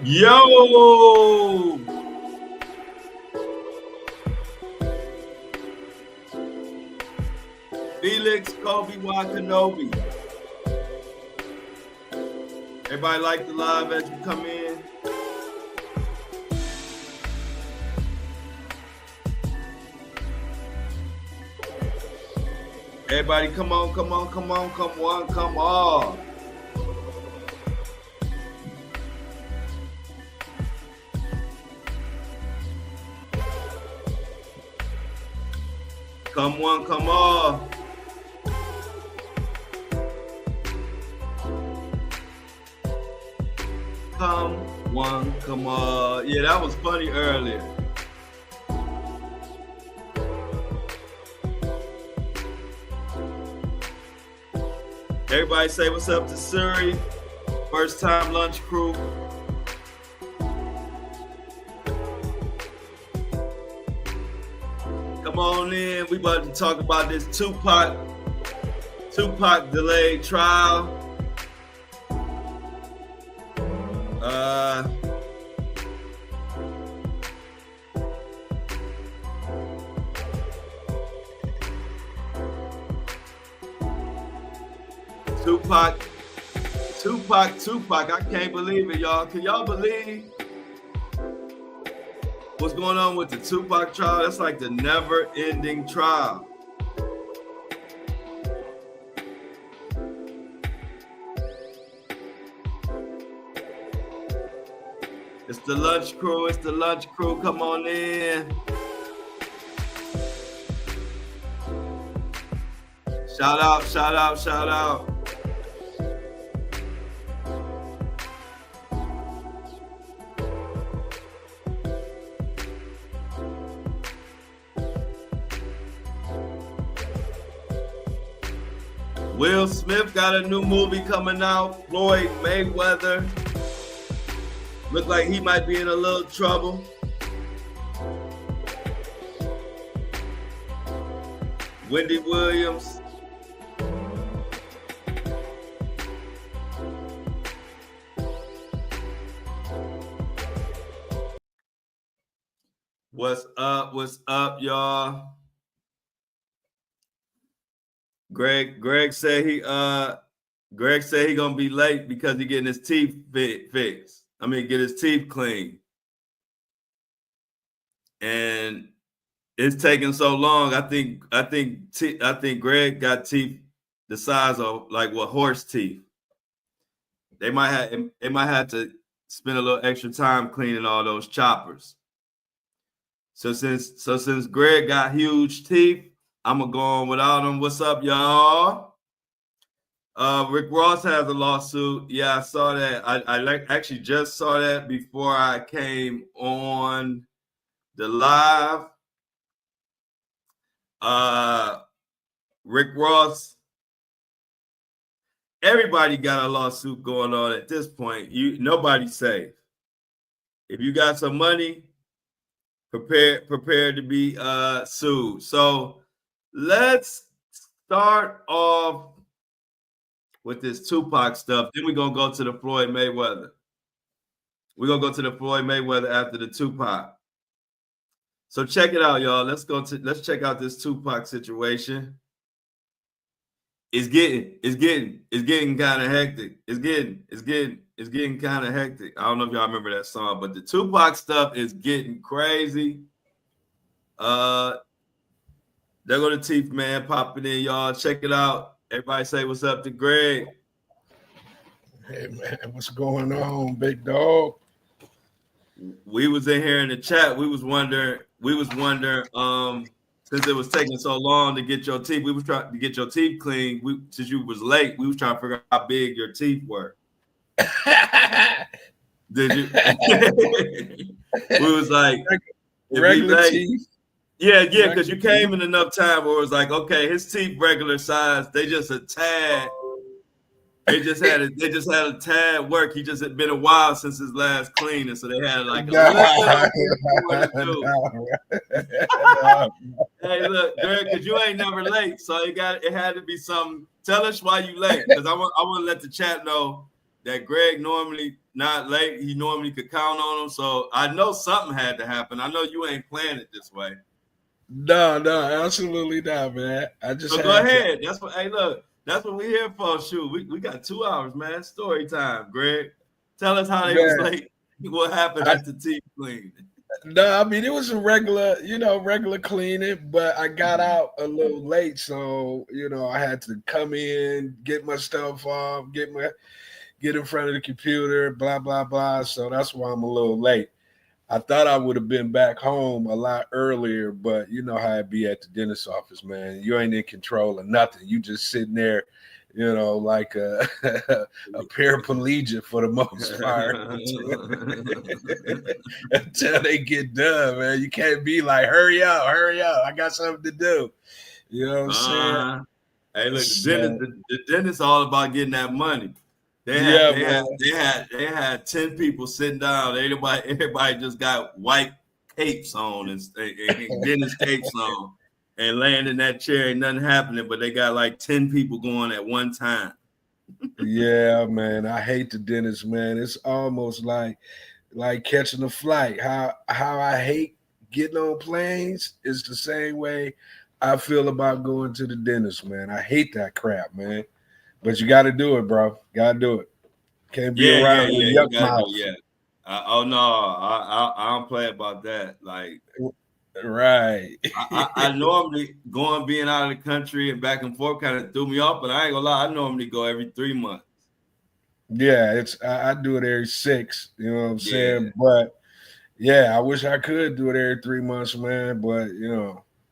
Yo! Felix Kobe Kenobi. Everybody like the live as you come in? Everybody come on, come on, come on, come on, come on. Come on, come on. Come on, come on. Yeah, that was funny earlier. Everybody say what's up to Surrey. First time lunch crew. Come on in. We about to talk about this Tupac delayed trial. Tupac. I can't believe it, y'all. Can y'all believe what's going on with the Tupac trial? That's like the never-ending trial. It's the lunch crew. It's the lunch crew. Come on in. Shout out, shout out, shout out. Will Smith got a new movie coming out. Floyd Mayweather. Look like he might be in a little trouble. Wendy Williams. What's up? What's up, y'all? Greg said he gonna be late because he getting his teeth fixed. I mean, get his teeth clean. And it's taking so long. I think Greg got teeth the size of like what horse teeth. They might have to spend a little extra time cleaning all those choppers. So since Greg got huge teeth, I'm gonna go on without him. What's up, y'all? Rick Ross has a lawsuit. Yeah, I saw that. I actually just saw that before I came on the live. Rick Ross. Everybody got a lawsuit going on at this point. Nobody's safe. If you got some money, prepare to be sued. So let's start off with this Tupac stuff. Then we're going to go to the Floyd Mayweather. We're going to go to the Floyd Mayweather after the Tupac. So check it out, y'all. Let's check out this Tupac situation. It's getting kind of hectic. It's getting kind of hectic. I don't know if y'all remember that song, but the Tupac stuff is getting crazy. There go the Teeth Man popping in, y'all. Check it out. Everybody say what's up to Greg. Hey man, what's going on, big dog? We was in here in the chat. We was wondering, since it was taking so long to get your teeth, we was trying to get your teeth clean. Since you was late, we was trying to figure out how big your teeth were. Did you? We was like, regular teeth. Yeah, because you came in enough time where it was like, okay, his teeth regular size. They just a tad. They just had a tad work. He just had been a while since his last cleaning, so they had like a little to do. Hey, look, Greg, because you ain't never late, so it had to be something. Tell us why you late, because I want to let the chat know that Greg normally not late. He normally could count on him. So I know something had to happen. I know you ain't playing it this way. No, absolutely not, man. I just so go ahead. That's what. Hey, look, that's what we're here for. Shoot, we got 2 hours, man. Story time, Greg. Tell us how they was late. What happened at the team clean? No, I mean it was a regular cleaning, but I got out a little late, so I had to come in, get my stuff off, get in front of the computer, blah blah blah. So that's why I'm a little late. I thought I would have been back home a lot earlier, but you know how it be at the dentist office, man. You ain't in control of nothing. You just sitting there, like a paraplegic for the most part until they get done, man. You can't be like, hurry up. I got something to do. You know what I'm saying? Hey, look, the dentist all about getting that money. They had 10 people sitting down. Everybody just got white capes on and dentist capes on and laying in that chair. Ain't nothing happening, but they got like 10 people going at one time. Yeah, man. I hate the dentist, man. It's almost like catching a flight. How I hate getting on planes is the same way I feel about going to the dentist, man. I hate that crap, man. But you got to do it, bro. Got to do it. Can't be around with yuck mouth. I don't play about that. Like, right. I normally being out of the country and back and forth kind of threw me off, but I ain't gonna lie. I normally go every 3 months. Yeah, I do it every 6. You know what I'm saying? But yeah, I wish I could do it every 3 months, man. But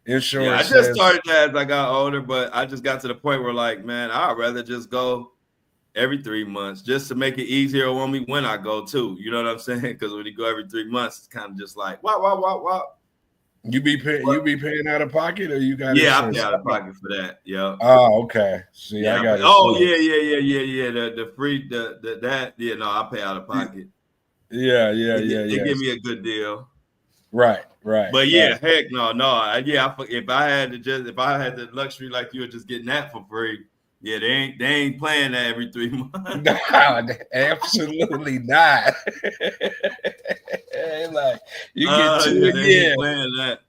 insurance. Yeah, I just started that as I got older, but I just got to the point where, like, man, I'd rather just go every 3 months just to make it easier on me when I go too. You know what I'm saying? Because when you go every 3 months, it's kind of just like, wow. You be paying out of pocket, or you got? Yeah, I pay out of pocket for that. Yeah. Oh, okay. See, yeah, I got. Yeah. The free that. Yeah, no, I pay out of pocket. Yeah. They give me a good deal. Right. But yeah, heck no. Yeah, if I had the luxury like you were just getting that for free, yeah, they ain't playing that every 3 months. No, absolutely not. Like you get 2 a year. Playing that.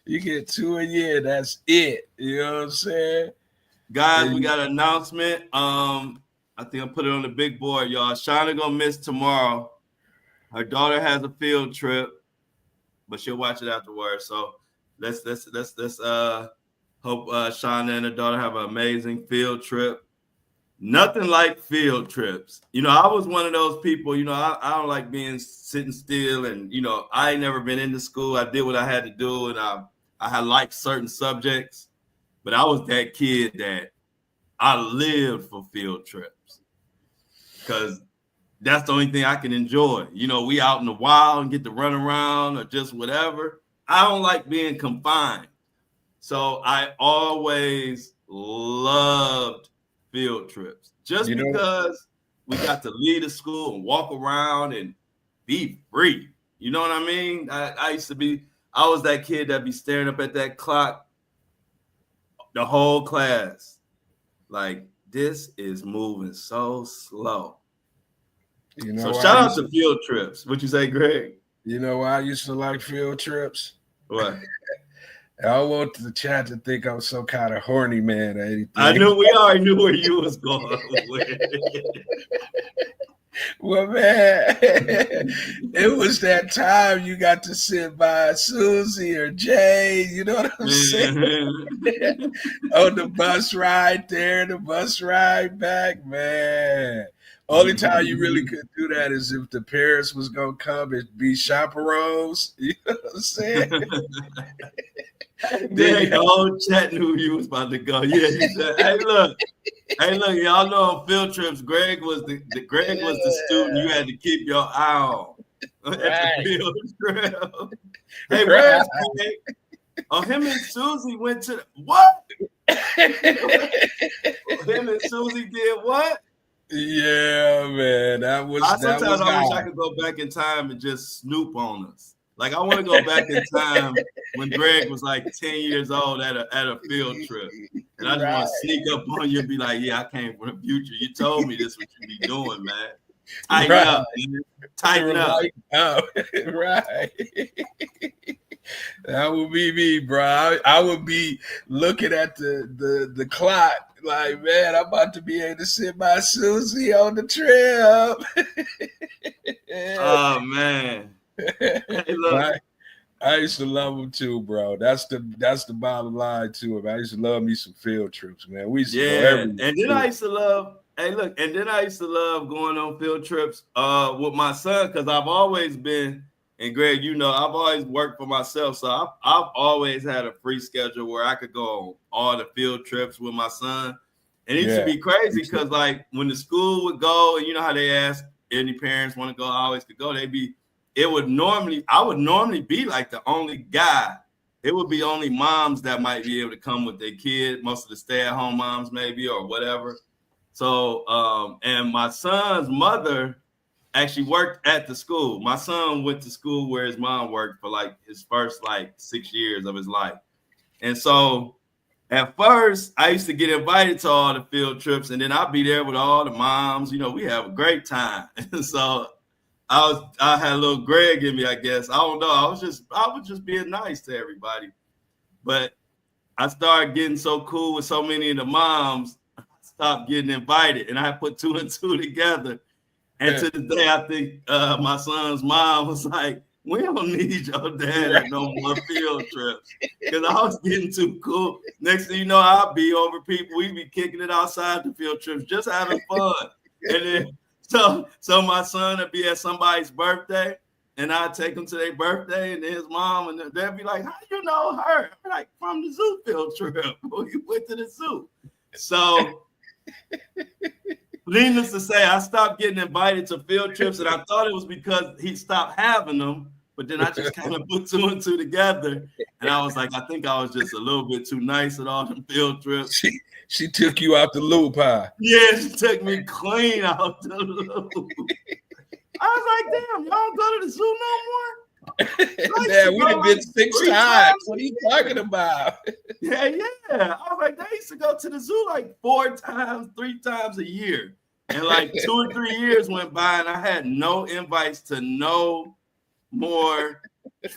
You get 2 a year. That's it. You know what I'm saying? Guys, we got an announcement. I think I'll put it on the big board, y'all. Shauna gonna miss tomorrow. Her daughter has a field trip, but she'll watch it afterwards. So let's hope Shauna and her daughter have an amazing field trip. Nothing like field trips. I was one of those people, I don't like being sitting still, and I ain't never been into school. I did what I had to do, and I had liked certain subjects, but I was that kid that I lived for field trips because that's the only thing I can enjoy. We out in the wild and get to run around or just whatever. I don't like being confined. So I always loved field trips just because we got to leave the school and walk around and be free. You know what I mean? I was that kid that be staring up at that clock the whole class. Like, this is moving so slow. So shout out to field trips. What you say, Greg? You know why I used to like field trips? What? I want the chat to think I'm some kind of horny man or anything. I knew we already knew where you was going with. Well, man, it was that time you got to sit by Susie or Jay, you know what I'm saying? On the bus ride there, the bus ride back, man. Only time you really could do that is if the parents was going to come and be chaperones. You know what I'm saying? The whole chat knew you was about to go. Yeah, he said, hey, look, y'all know on field trips, Greg was the student you had to keep your eye on at the field trip. Hey, where's Greg? Oh, him and Susie went to what? Him and Susie did what? Yeah, man. That was sometimes I wish I could go back in time and just snoop on us. Like I want to go back in time when Greg was like 10 years old at a field trip. And I just want to sneak up on you and be like, yeah, I came from the future. You told me this what you be doing, man. Tighten up, man. Tighten up. Right. That would be me, bro. I would be looking at the clock like, man, I'm about to be able to sit by Susie on the trip. Oh, man. Hey, look. I used to love them too, bro. That's the bottom line to it. I used to love me some field trips, man. We used to go everywhere. And then I used to love, going on field trips with my son, because I've always been, and Greg, you know, I've always worked for myself. So I've always had a free schedule where I could go on all the field trips with my son. And it used to be crazy because like when the school would go, and you know how they ask any parents want to go, I always could go, I would normally be like the only guy. It would be only moms that might be able to come with their kid, most of the stay-at-home moms maybe or whatever. So, and my son's mother actually worked at the school. My son went to school where his mom worked for like his first like 6 years of his life. And so at first I used to get invited to all the field trips, and then I'd be there with all the moms. You know, we have a great time. And so I had a little Greg in me, I guess. I don't know. I was just being nice to everybody. But I started getting so cool with so many of the moms, I stopped getting invited, and I put two and two together. And to this day, I think my son's mom was like, we don't need your dad at no more field trips. Because I was getting too cool. Next thing you know, I'll be over people. We'd be kicking it outside the field trips, just having fun. And then so my son would be at somebody's birthday, and I'd take him to their birthday, and then his mom, and they'd be like, how do you know her? I'm like, from the zoo field trip. We went to the zoo. So needless to say, I stopped getting invited to field trips, and I thought it was because he stopped having them. But then I just kind of put two and two together, and I was like, I think I was just a little bit too nice at all the field trips. She took you out the loop, huh? Yeah, she took me clean out the loop. I was like, damn, y'all don't go to the zoo no more? Yeah, we done been 6 times. What are you talking about? Yeah. I was like, they used to go to the zoo like 4 times, 3 times a year. And like 2 or 3 years went by, and I had no invites to no more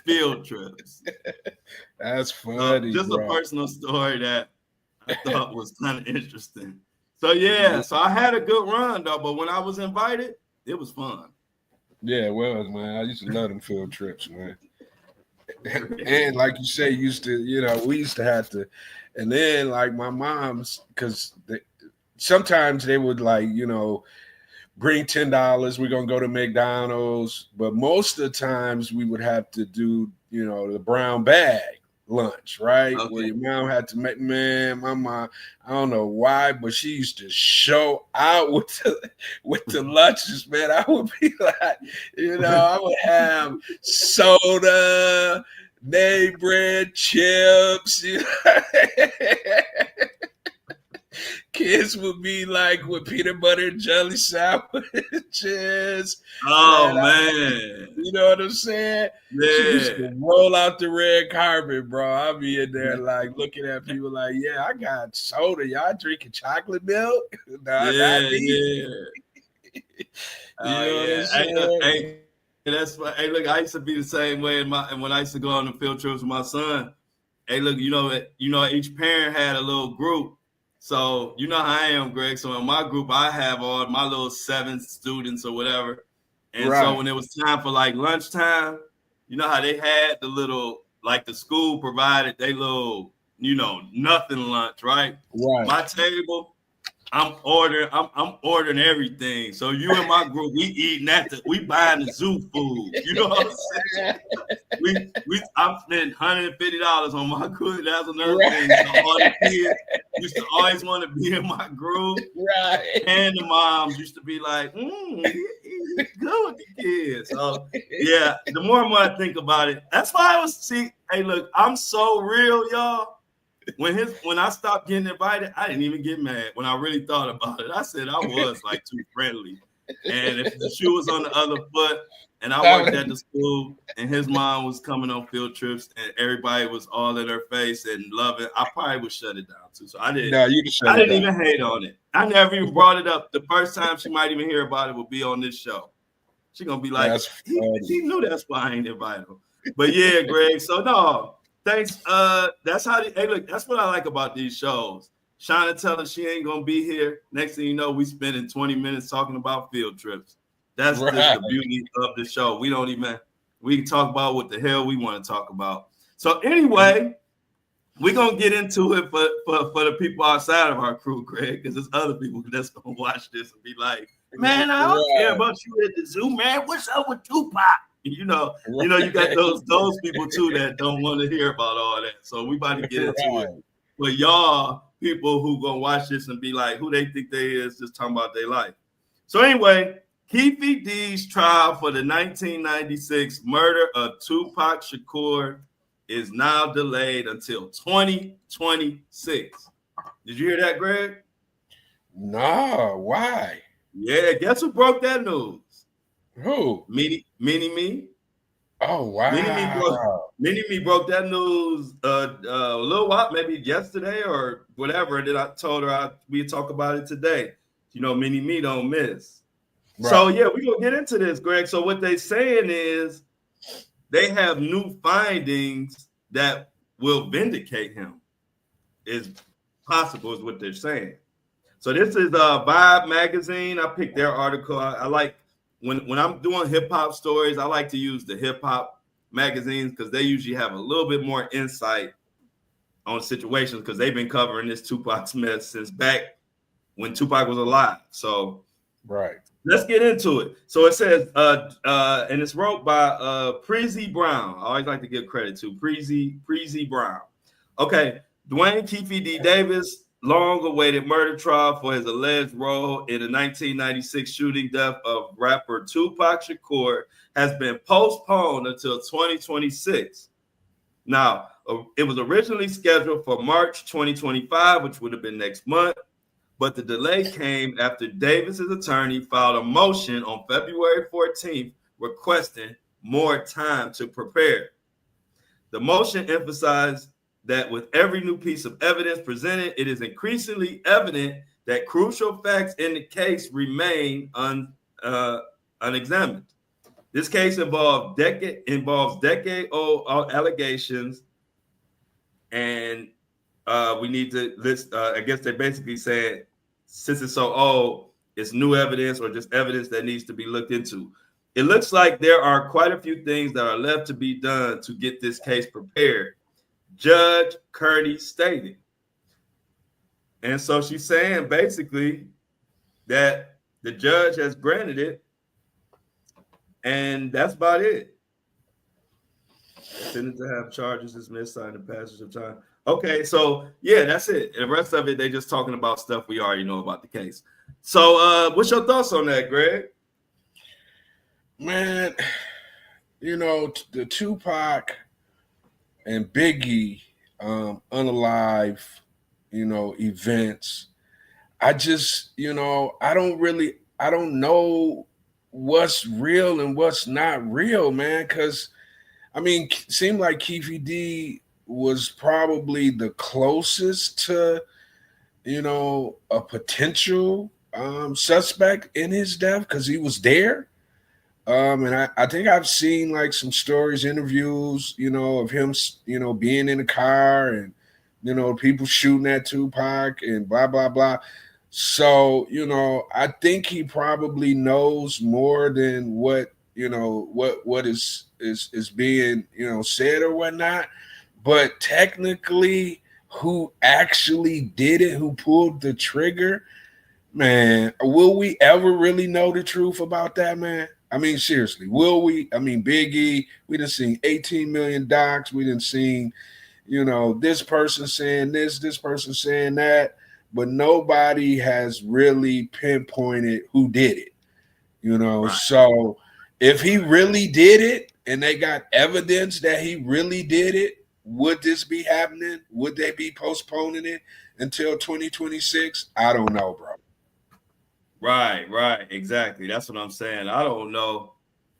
field trips. That's funny. Just a personal story that I thought was kind of interesting. So yeah, so I had a good run though, but when I was invited, it was fun. Yeah, it was, man. I used to love them field trips, man. And like you say, we used to have to, and then like my mom's, because sometimes they would like, bring $10, we're gonna go to McDonald's, but most of the times we would have to do, the brown bag lunch, right? Okay. Where your mom had to make, man, my mom, I don't know why, but she used to show out with the lunches, man. I would be like, I would have soda, nay bread, chips, Kids would be like with peanut butter and jelly sandwiches. Oh, man. You know what I'm saying? Yeah. She used to roll out the red carpet, bro. I'll be in there like looking at people like, yeah, I got soda. Y'all drinking chocolate milk? Not me. That's why. Hey, look, I used to be the same way when I used to go on the field trips with my son. Hey, look, each parent had a little group. So you know how I am, Greg. So in my group, I have all my little 7 students or whatever. And so when it was time for like lunchtime, you know how they had the little, like the school provided they little, nothing lunch, right? Right. My table, I'm ordering everything. So you and my group, we eating we buying the zoo food. You know what I'm saying? I spent $150 on my group. That's another thing. So all the kids used to always want to be in my group. Right. And the moms used to be like, he's good with the kids. So yeah, the more and more I think about it, that's why hey, look, I'm so real, y'all. When I stopped getting invited, I didn't even get mad when I really thought about it. I said I was like too friendly. And if the shoe was on the other foot, and I worked at the school, and his mom was coming on field trips, and everybody was all in her face and loving, I probably would shut it down too. So I didn't. No, you just shut I it didn't down. even hate on it. I never even brought it up. The first time she might even hear about it will be on this show. She gonna be like, he knew that's why I ain't invite him. But yeah, Greg. So no, thanks. That's how. Hey, look, that's what I like about these shows. Shauna tell her she ain't gonna be here. Next thing you know, we spending 20 minutes talking about field trips. That's just the beauty of the show. We can talk about what the hell we want to talk about. So anyway, we're gonna get into it for the people outside of our crew, Greg, because there's other people that's gonna watch this and be like, man, I don't care about you at the zoo, man. What's up with Tupac? You know, you got those people too that don't want to hear about all that. So we about to get into it. But y'all people who gonna watch this and be like, who they think they is, just talking about their life. So anyway, Keefe D's trial for the 1996 murder of Tupac Shakur is now delayed until 2026. Did you hear that, Greg? No, why? Yeah, guess who broke that news? Who? Mini Me. Oh wow! Mini Me broke that news a little while, maybe yesterday or whatever. And then I told her we'd talk about it today. You know, Mini Me don't miss. Right. So yeah, we're gonna get into this, Greg. So what they saying is they have new findings that will vindicate him. Is possible, is what they're saying. So this is Vibe magazine. I picked their article. I like when I'm doing hip hop stories, I like to use the hip hop magazines because they usually have a little bit more insight on situations because they've been covering this Tupac's mess since back when Tupac was alive. So right. Let's get into it. So it says, and it's wrote by Preezy Brown. I always like to give credit to Preezy Brown. Okay, Dwayne Keefe D. Davis, long-awaited murder trial for his alleged role in the 1996 shooting death of rapper Tupac Shakur has been postponed until 2026. Now, it was originally scheduled for March 2025, which would have been next month, but the delay came after Davis's attorney filed a motion on February 14th requesting more time to prepare. The motion emphasized that with every new piece of evidence presented, it is increasingly evident that crucial facts in the case remain unexamined. This case involves decade-old allegations, and we need to list. I guess they basically said, since it's so old, it's new evidence or just evidence that needs to be looked into. It looks like there are quite a few things that are left to be done to get this case prepared, Judge Kearney stated. And so she's saying basically that the judge has granted it, and that's about it. Intended to have charges dismissed, signed the passage of time. Okay, so yeah, that's it. The rest of it, they just talking about stuff we already know about the case. So what's your thoughts on that, Greg? Man, you know, the Tupac and Biggie unalive, you know, events. I just, you know, I don't know what's real and what's not real, man. Because, I mean, it seemed like Keefe D was probably the closest to, you know, a potential suspect in his death because he was there. And I think I've seen like some stories, interviews, you know, of him, you know, being in a car and, you know, people shooting at Tupac and blah, blah, blah. So, you know, I think he probably knows more than what, you know, what is being, you know, said or whatnot. But technically, who actually did it, who pulled the trigger, man, will we ever really know the truth about that, man? I mean, seriously, will we? I mean, Biggie, we done seen 18 million docs. We done seen, you know, this person saying this person saying that, but nobody has really pinpointed who did it, you know? Right. So if he really did it and they got evidence that he really did it, would this be happening? Would they be postponing it until 2026? I don't know, bro. Right, exactly. That's what I'm saying. I don't know.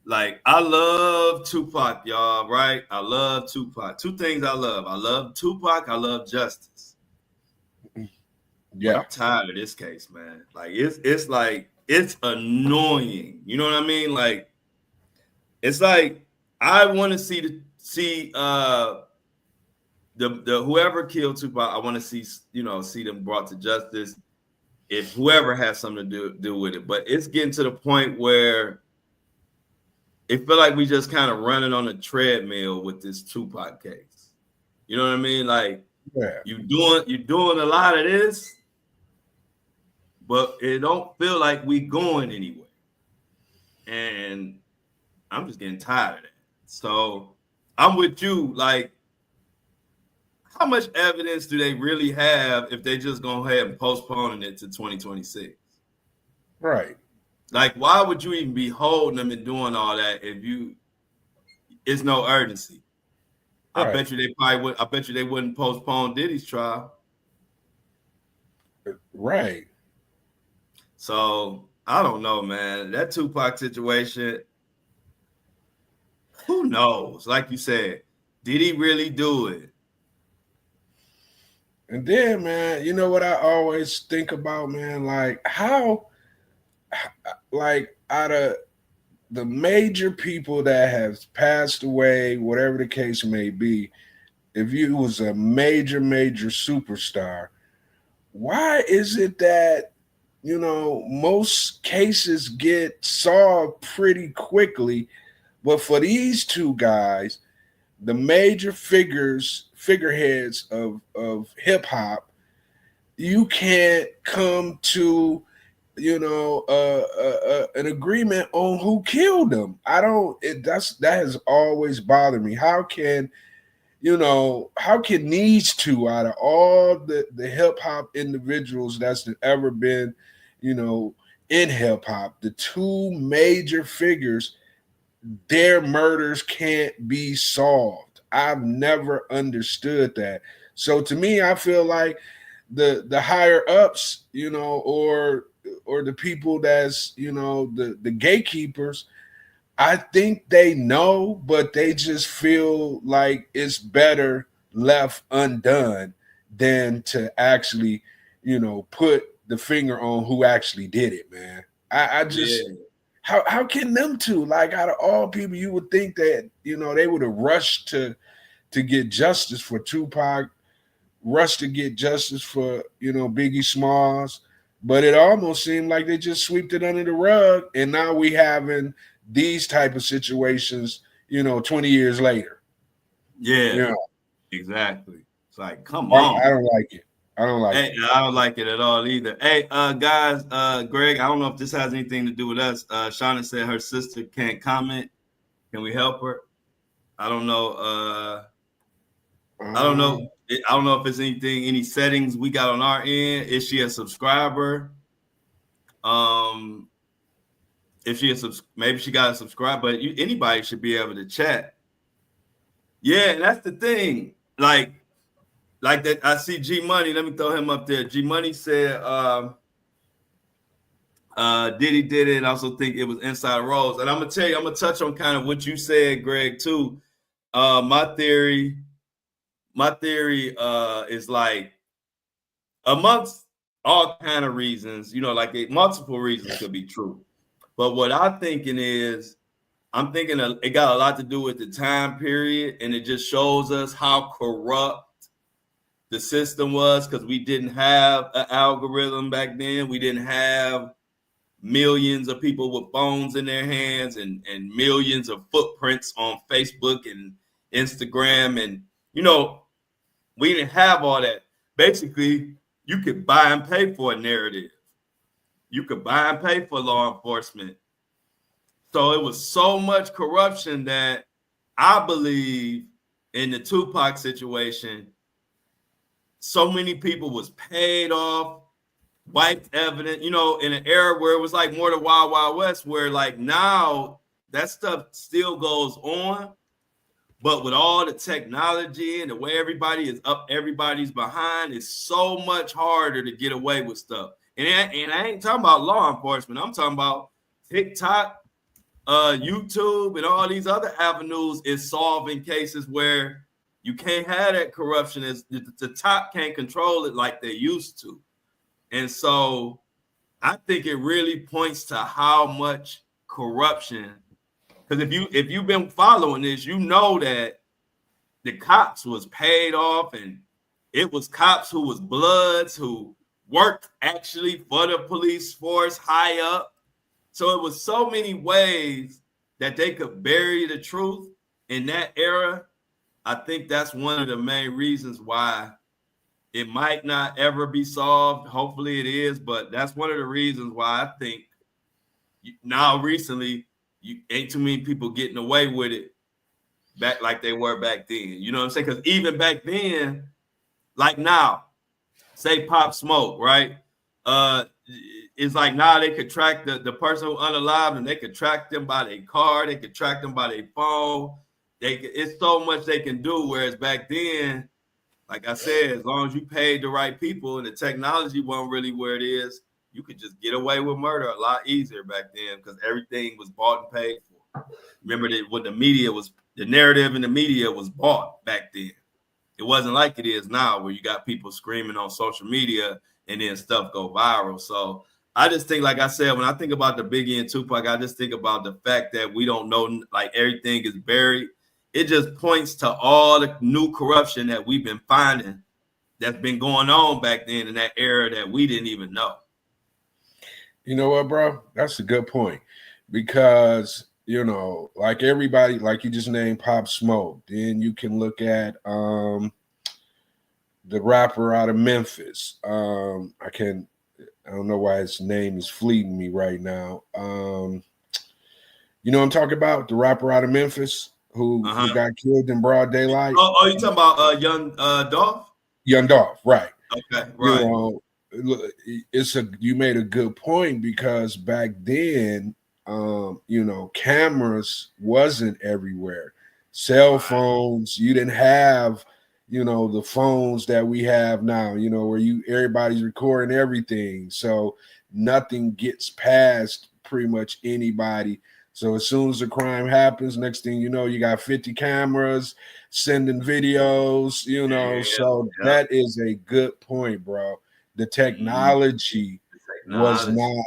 Like, I love Tupac, y'all, right? I love Tupac. Two things I love. I love Tupac, I love justice. But Yeah. I'm tired of this case, man. Like, it's like it's annoying. You know what I mean? Like, it's like I want to see the whoever killed Tupac, I want to see them brought to justice. If whoever has something to do with it, but it's getting to the point where it feel like we just kind of running on a treadmill with this Tupac case. You know what I mean? Like Yeah. you're doing a lot of this, but it don't feel like we going anywhere. And I'm just getting tired of that. So I'm with you. Like, how much evidence do they really have if they just go ahead and postponing it to 2026? Right. Like, why would you even be holding them and doing all that if it's no urgency? I Right. bet you they probably would. I bet you they wouldn't postpone Diddy's trial. Right. So I don't know, man. That Tupac situation, who knows? Like you said, did he really do it? And then, man, you know what I always think about, man? Like, how, like, out of the major people that have passed away, whatever the case may be, if you was a major superstar, why is it that, most cases get solved pretty quickly, but for these two guys, the major figureheads of hip hop, you can't come to an agreement on who killed them. I don't. That has always bothered me. How can these two, out of all the hip hop individuals that's ever been, in hip hop, the two major figures, their murders can't be solved? I've never understood that. So to me, I feel like the higher ups, or the people that's the gatekeepers, I think they know, but they just feel like it's better left undone than to actually, put the finger on who actually did it, man. I just Yeah, how can them two, like, out of all people, you would think that they would have rushed to get justice for Tupac, rushed to get justice for Biggie Smalls, but it almost seemed like they just swept it under the rug, and now we having these type of situations 20 years later. yeah, Yeah, exactly. It's like, come I on. don't like it. I don't like Hey, it. I don't like it at all either. Hey, guys, Greg, I don't know if this has anything to do with us. Shauna said her sister can't comment. Can we help her? I don't know. I don't know. Um, I don't know if it's any settings we got on our end. Is she a subscriber? Um, if she is, maybe she got to subscribe, but anybody should be able to chat. Yeah, that's the thing. Like that. I see G Money. Let me throw him up there. G Money said, Diddy did it. And I also think it was inside roles. And I'm gonna tell you, I'm gonna touch on kind of what you said, Greg, too. My theory is like, amongst all kind of reasons, like multiple reasons could be true. But what I'm thinking is, it got a lot to do with the time period, and it just shows us how corrupt the system was, because we didn't have an algorithm back then. We didn't have millions of people with phones in their hands and millions of footprints on Facebook and Instagram. And, we didn't have all that. Basically, you could buy and pay for a narrative. You could buy and pay for law enforcement. So it was so much corruption that I believe in the Tupac situation, so many people was paid off, wiped evidence, in an era where it was like more the Wild Wild West, where like now that stuff still goes on, but with all the technology and the way everybody is up, everybody's behind, it's so much harder to get away with stuff. And I ain't talking about law enforcement. I'm talking about TikTok, YouTube, and all these other avenues is solving cases where you can't have that corruption. As the top can't control it like they used to. And so I think it really points to how much corruption. Because if you've been following this, you know that the cops was paid off, and it was cops who was bloods who worked actually for the police force high up. So it was so many ways that they could bury the truth in that era. I think that's one of the main reasons why it might not ever be solved. Hopefully it is, but that's one of the reasons why I think now recently you ain't too many people getting away with it back like they were back then. You know what I'm saying? Because even back then, like now, say Pop Smoke, right? It's like now they could track the person who unalived, and they could track them by their car, they could track them by their phone. It's so much they can do. Whereas back then, like I said, as long as you paid the right people and the technology wasn't really where it is, you could just get away with murder a lot easier back then because everything was bought and paid for. Remember that what the narrative in the media was bought back then. It wasn't like it is now where you got people screaming on social media and then stuff go viral. So I just think, like I said, when I think about the Biggie and Tupac, I just think about the fact that we don't know, like everything is buried. It just points to all the new corruption that we've been finding that's been going on back then in that era that we didn't even know. You know what, bro? That's a good point because, like everybody, like you just named Pop Smoke. Then you can look at the rapper out of Memphis. I don't know why his name is fleeting me right now. You know what I'm talking about? The rapper out of Memphis who got killed in broad daylight. Oh, you talking about Young Dolph? Young Dolph, right. Okay, right. You made a good point because back then, cameras wasn't everywhere. Cell phones, you didn't have, the phones that we have now, where everybody's recording everything. So nothing gets past pretty much anybody. So as soon as a crime happens, next thing you know, you got 50 cameras sending videos, that is a good point, bro. The technology was not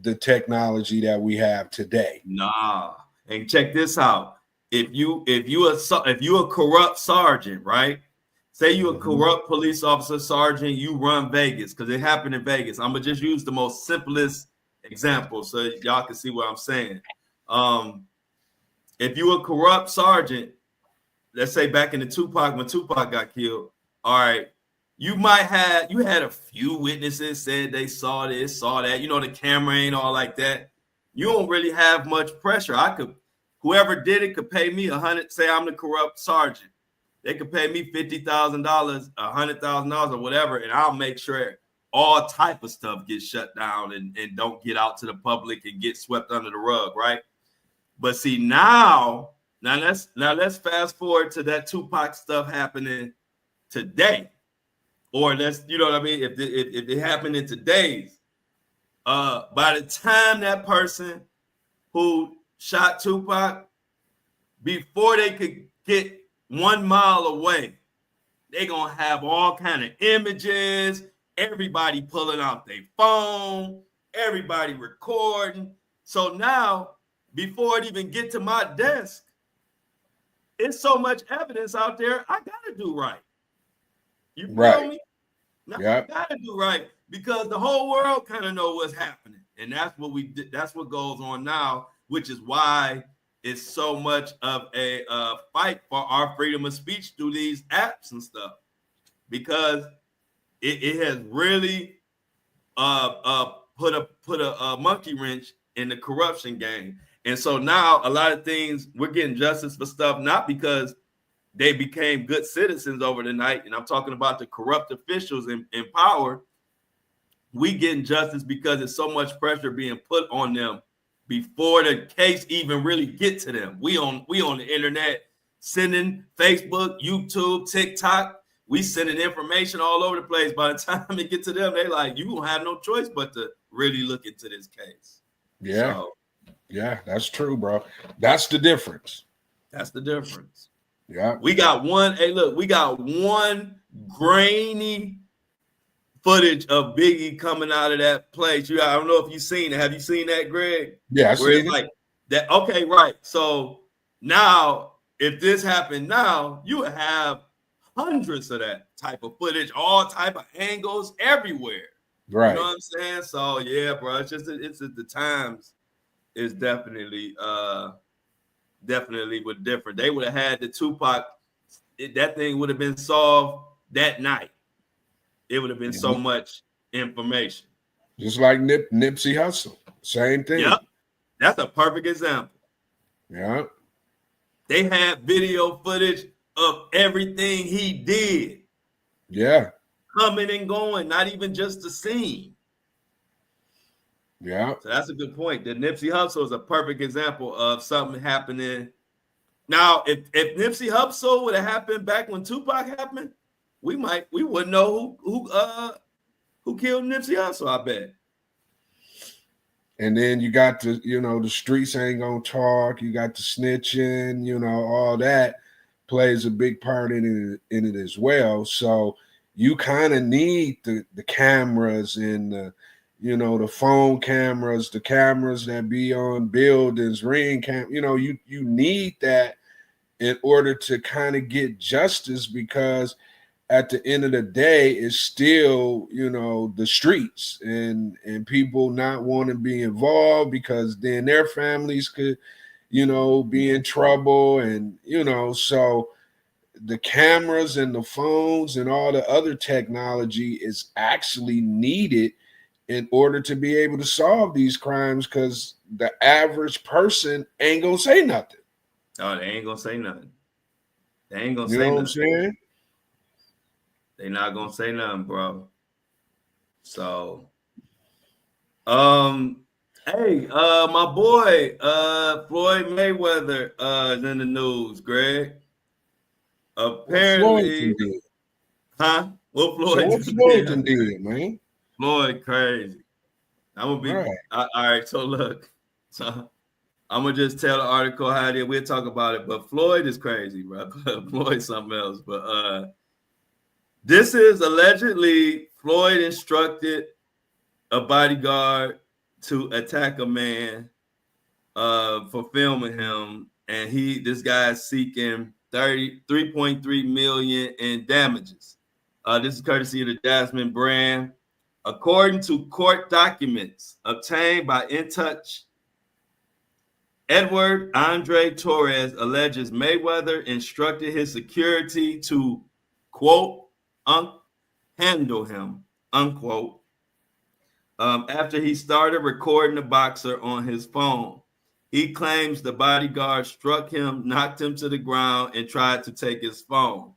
the technology that we have today. Nah. And check this out. If you a corrupt sergeant, right? Say you a corrupt police officer, sergeant, you run Vegas, because it happened in Vegas. I'm gonna just use the most simplest example so y'all can see what I'm saying. If you a corrupt sergeant, let's say back in when Tupac got killed, all right, you had a few witnesses said they saw this, saw that. The camera ain't all like that. You don't really have much pressure. Whoever did it could pay me $100. Say I'm the corrupt sergeant. They could pay me $50,000, $100,000 or whatever, and I'll make sure all type of stuff gets shut down and don't get out to the public and get swept under the rug, right? But see now let's fast forward to that Tupac stuff happening today. Or let's, you know what I mean? If it happened in today's, by the time that person who shot Tupac, before they could get 1 mile away, they're gonna have all kind of images, everybody pulling out their phone, everybody recording. So now, before it even get to my desk, it's so much evidence out there, I gotta do right. You feel me? Now I gotta do right because the whole world kind of know what's happening, and that's what we did. That's what goes on now, which is why it's so much of a fight for our freedom of speech through these apps and stuff, because it has really put a monkey wrench in the corruption game. And so now a lot of things we're getting justice for stuff, not because they became good citizens over the night. And I'm talking about the corrupt officials in power. We getting justice because there's so much pressure being put on them before the case even really get to them. We on the internet sending Facebook, YouTube, TikTok. we sending information all over the place. By the time it get to them, they like, you gonna have no choice but to really look into this case. Yeah. So, yeah, that's true, bro. That's the difference. That's the difference. Yeah. We got one. Hey, look, we got one grainy footage of Biggie coming out of that place. I don't know if you've seen it. Have you seen that, Greg? Yeah, I Where seen it's it. like that. Okay, right. So now, if this happened now, you would have hundreds of that type of footage, all type of angles everywhere. Right. You know what I'm saying? So yeah, bro. It's just the times is definitely was different. They would have had the Tupac. That thing would have been solved that night. It would have been so much information. Just like Nipsey Hussle. Same thing. Yep. That's a perfect example. Yeah. They had video footage of everything he did. Yeah. Coming and going, not even just the scene. Yeah. So that's a good point. The Nipsey Hussle is a perfect example of something happening. Now, if Nipsey Hussle would have happened back when Tupac happened, we wouldn't know who killed Nipsey Hussle, I bet. And then you got the streets ain't gonna talk. You got the snitching, all that plays a big part in it as well. So you kind of need the cameras and the phone cameras, the cameras that be on buildings, ring cam. You need that in order to kind of get justice, because at the end of the day, it's still, the streets and people not want to be involved, because then their families could, be in trouble. And, so the cameras and the phones and all the other technology is actually needed in order to be able to solve these crimes, because the average person ain't gonna say nothing. Oh, they ain't gonna say nothing. They ain't gonna You say know nothing. what I'm saying? They not gonna say nothing, bro. So, hey, my boy, Floyd Mayweather, is in the news, Greg. Apparently, huh? What Floyd? What Floyd did, man? Floyd crazy. I'm gonna be right. All right. So look, so I'm gonna just tell the article how it is. We'll talk about it, but Floyd is crazy, bro. Floyd's something else. But this is allegedly Floyd instructed a bodyguard to attack a man for filming him, and this guy is seeking 3.3 million in damages. This is courtesy of the Jasmine brand. According to court documents obtained by In Touch, Edward Andre Torres alleges Mayweather instructed his security to, quote, handle him, unquote, after he started recording the boxer on his phone. He claims the bodyguard struck him, knocked him to the ground, and tried to take his phone.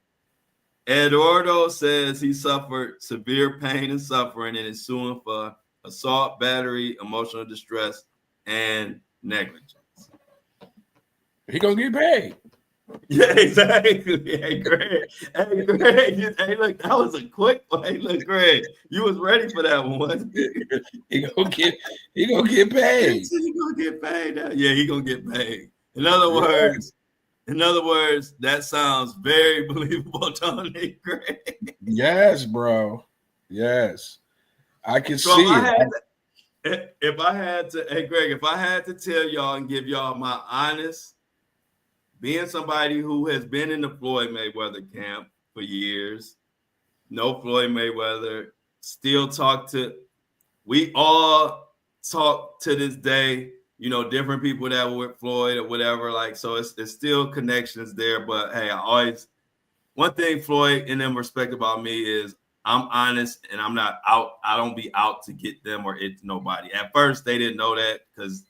Eduardo says he suffered severe pain and suffering and is suing for assault, battery, emotional distress, and negligence. He gonna get paid. Yeah, exactly. Hey, Greg. Hey, look, that was a quick one. Hey, look, Greg, you was ready for that one. He gonna get paid. He gonna get paid now. Yeah, he gonna get paid. In other words, that sounds very believable, Tony. Greg. Yes, bro. Yes, I can see it. If I had to, hey, Greg, if I had to tell y'all and give y'all my honest. Being somebody who has been in the Floyd Mayweather camp for years, know Floyd Mayweather, we all talk to this day, different people that were with Floyd or whatever, so it's still connections there. But hey, one thing Floyd and them respect about me is I'm honest and I'm not out. I don't be out to get them or it's nobody. At first, they didn't know that because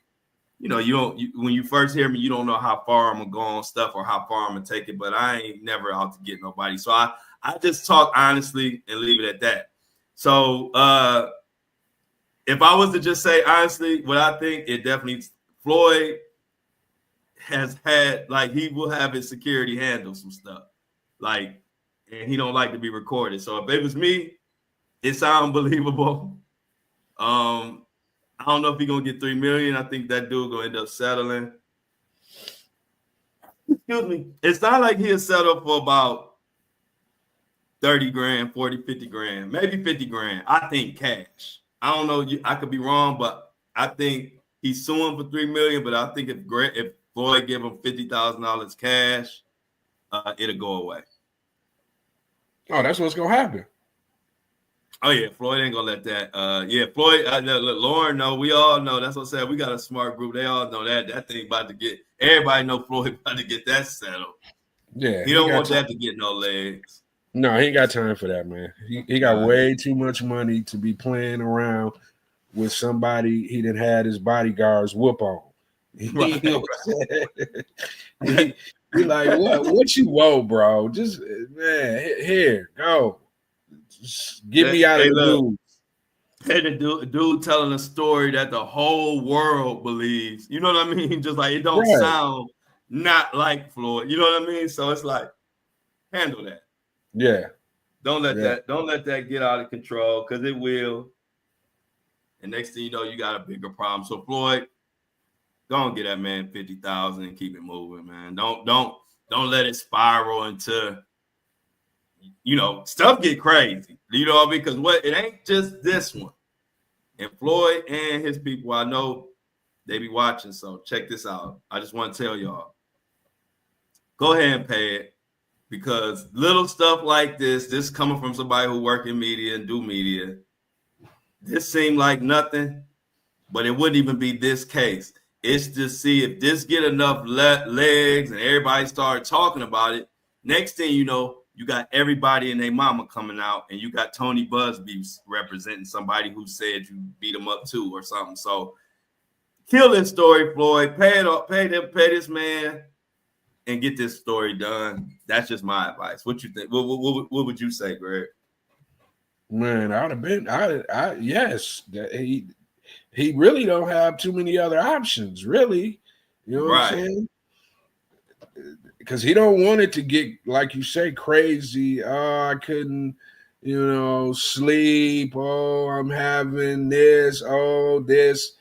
when you first hear me, you don't know how far I'm gonna go on stuff or how far I'm gonna take it, but I ain't never out to get nobody. So I just talk honestly and leave it at that. So if I was to just say honestly, what I think, it definitely Floyd has had, he will have his security handle some stuff. and he don't like to be recorded. So if it was me, it sounds believable. I don't know if he's gonna get $3 million. I think that dude gonna end up settling. Excuse me. It sounds like he'll settle for about 30 grand, 40, 50 grand, maybe 50 grand. I think cash. I don't know. I could be wrong, but I think he's suing for $3 million. But I think if Floyd give him $50,000 cash, it'll go away. Oh, that's what's gonna happen. Oh yeah, Floyd ain't gonna let that. Floyd, Lauren, no, we all know. That's what I said. We got a smart group. They all know that thing about to get. Everybody know Floyd about to get that settled. Yeah, he don't want that to get no legs. No, he ain't got time for that, man. He got way too much money to be playing around with somebody he done had his bodyguards whoop on. Right. You know what he like, what you want, bro? Just, man, here, go. Just get me out of the dude. Hey, the dude telling a story that the whole world believes. You know what I mean? Just like it don't sound not like Floyd. You know what I mean? So it's like, handle that. Yeah. Don't let that get out of control, because it will. And next thing you know, you got a bigger problem. So Floyd, don't get that man 50,000 and keep it moving, man. Don't let it spiral into, stuff get crazy. You know what I mean? Because it ain't just this one. And Floyd and his people, I know they be watching. So check this out. I just want to tell y'all, go ahead and pay it. Because little stuff like this coming from somebody who work in media and do media, this seemed like nothing, but it wouldn't even be this case. It's to see if this get enough legs and everybody start talking about it. Next thing you know, you got everybody and their mama coming out, and you got Tony Busby representing somebody who said you beat him up too or something. So kill this story, Floyd. Pay this man, and get this story done. That's just my advice. What you think? What would you say, Greg? Man, I would have been. Yes. He really don't have too many other options, really. You know what I'm saying? Because he don't want it to get, like you say, crazy. Oh, I couldn't, sleep. Oh, I'm having this. Oh, this.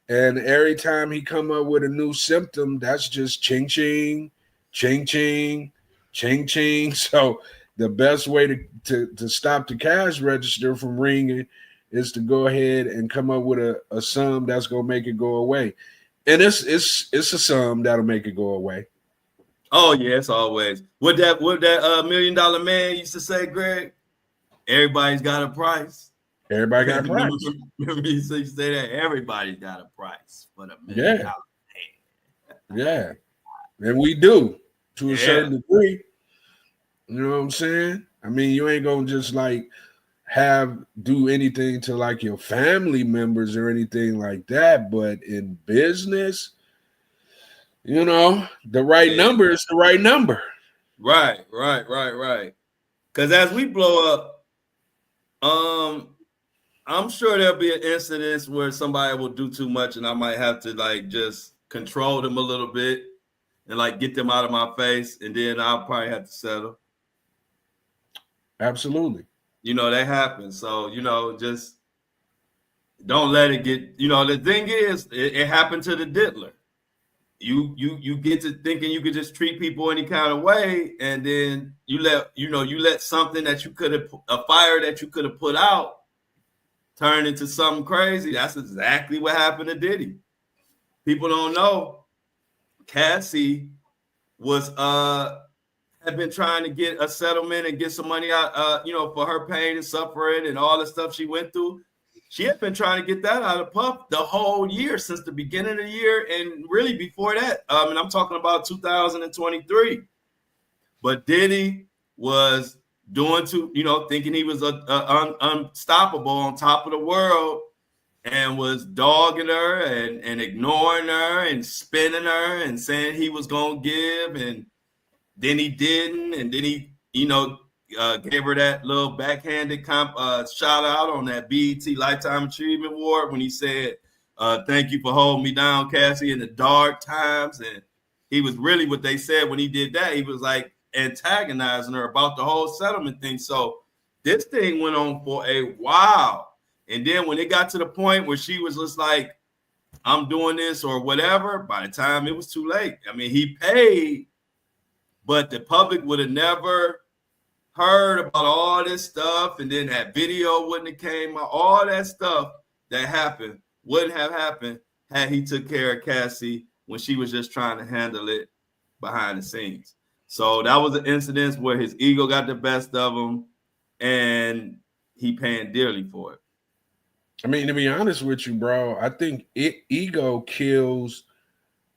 And every time he come up with a new symptom, that's just ching ching. Ching, ching, ching, ching. So the best way to stop the cash register from ringing is to go ahead and come up with a sum that's going to make it go away. And it's a sum that'll make it go away. Oh, yes, always. What that $1 million man used to say, Greg? Everybody's got a price. Everybody got a price. Remember you say that? Everybody's got a price for the $1 million man. Yeah. And we do. To a certain degree, you know what I'm saying? I mean, you ain't gonna just like do anything to like your family members or anything like that, but in business, the right number is the right number. Right. Because as we blow up, I'm sure there'll be an incident where somebody will do too much, and I might have to like just control them a little bit and like get them out of my face, and then I'll probably have to settle. Absolutely. That happens. So, just don't let it get, the thing is, it happened to the diddler. You get to thinking you could just treat people any kind of way, and then you let something that you could have, a fire that you could have put out, turn into something crazy. That's exactly what happened to Diddy. People don't know. Cassie had been trying to get a settlement and get some money out, for her pain and suffering and all the stuff she went through. She had been trying to get that out of Puff the whole year, since the beginning of the year, and really before that. And I'm talking about 2023. But Diddy was thinking he was unstoppable, on top of the world, and was dogging her and ignoring her and spinning her and saying he was going to give, and then he didn't. And then he, gave her that little backhanded shout out on that BET Lifetime Achievement Award when he said, thank you for holding me down, Cassie, in the dark times. And he was really, what they said when he did that, he was like, antagonizing her about the whole settlement thing. So this thing went on for a while. And then when it got to the point where she was just like, I'm doing this or whatever, by the time it was too late. I mean, he paid, but the public would have never heard about all this stuff. And then that video wouldn't have came out. All that stuff that happened wouldn't have happened had he took care of Cassie when she was just trying to handle it behind the scenes. So that was an incident where his ego got the best of him, and he paying dearly for it. I mean, to be honest with you, bro, I think ego kills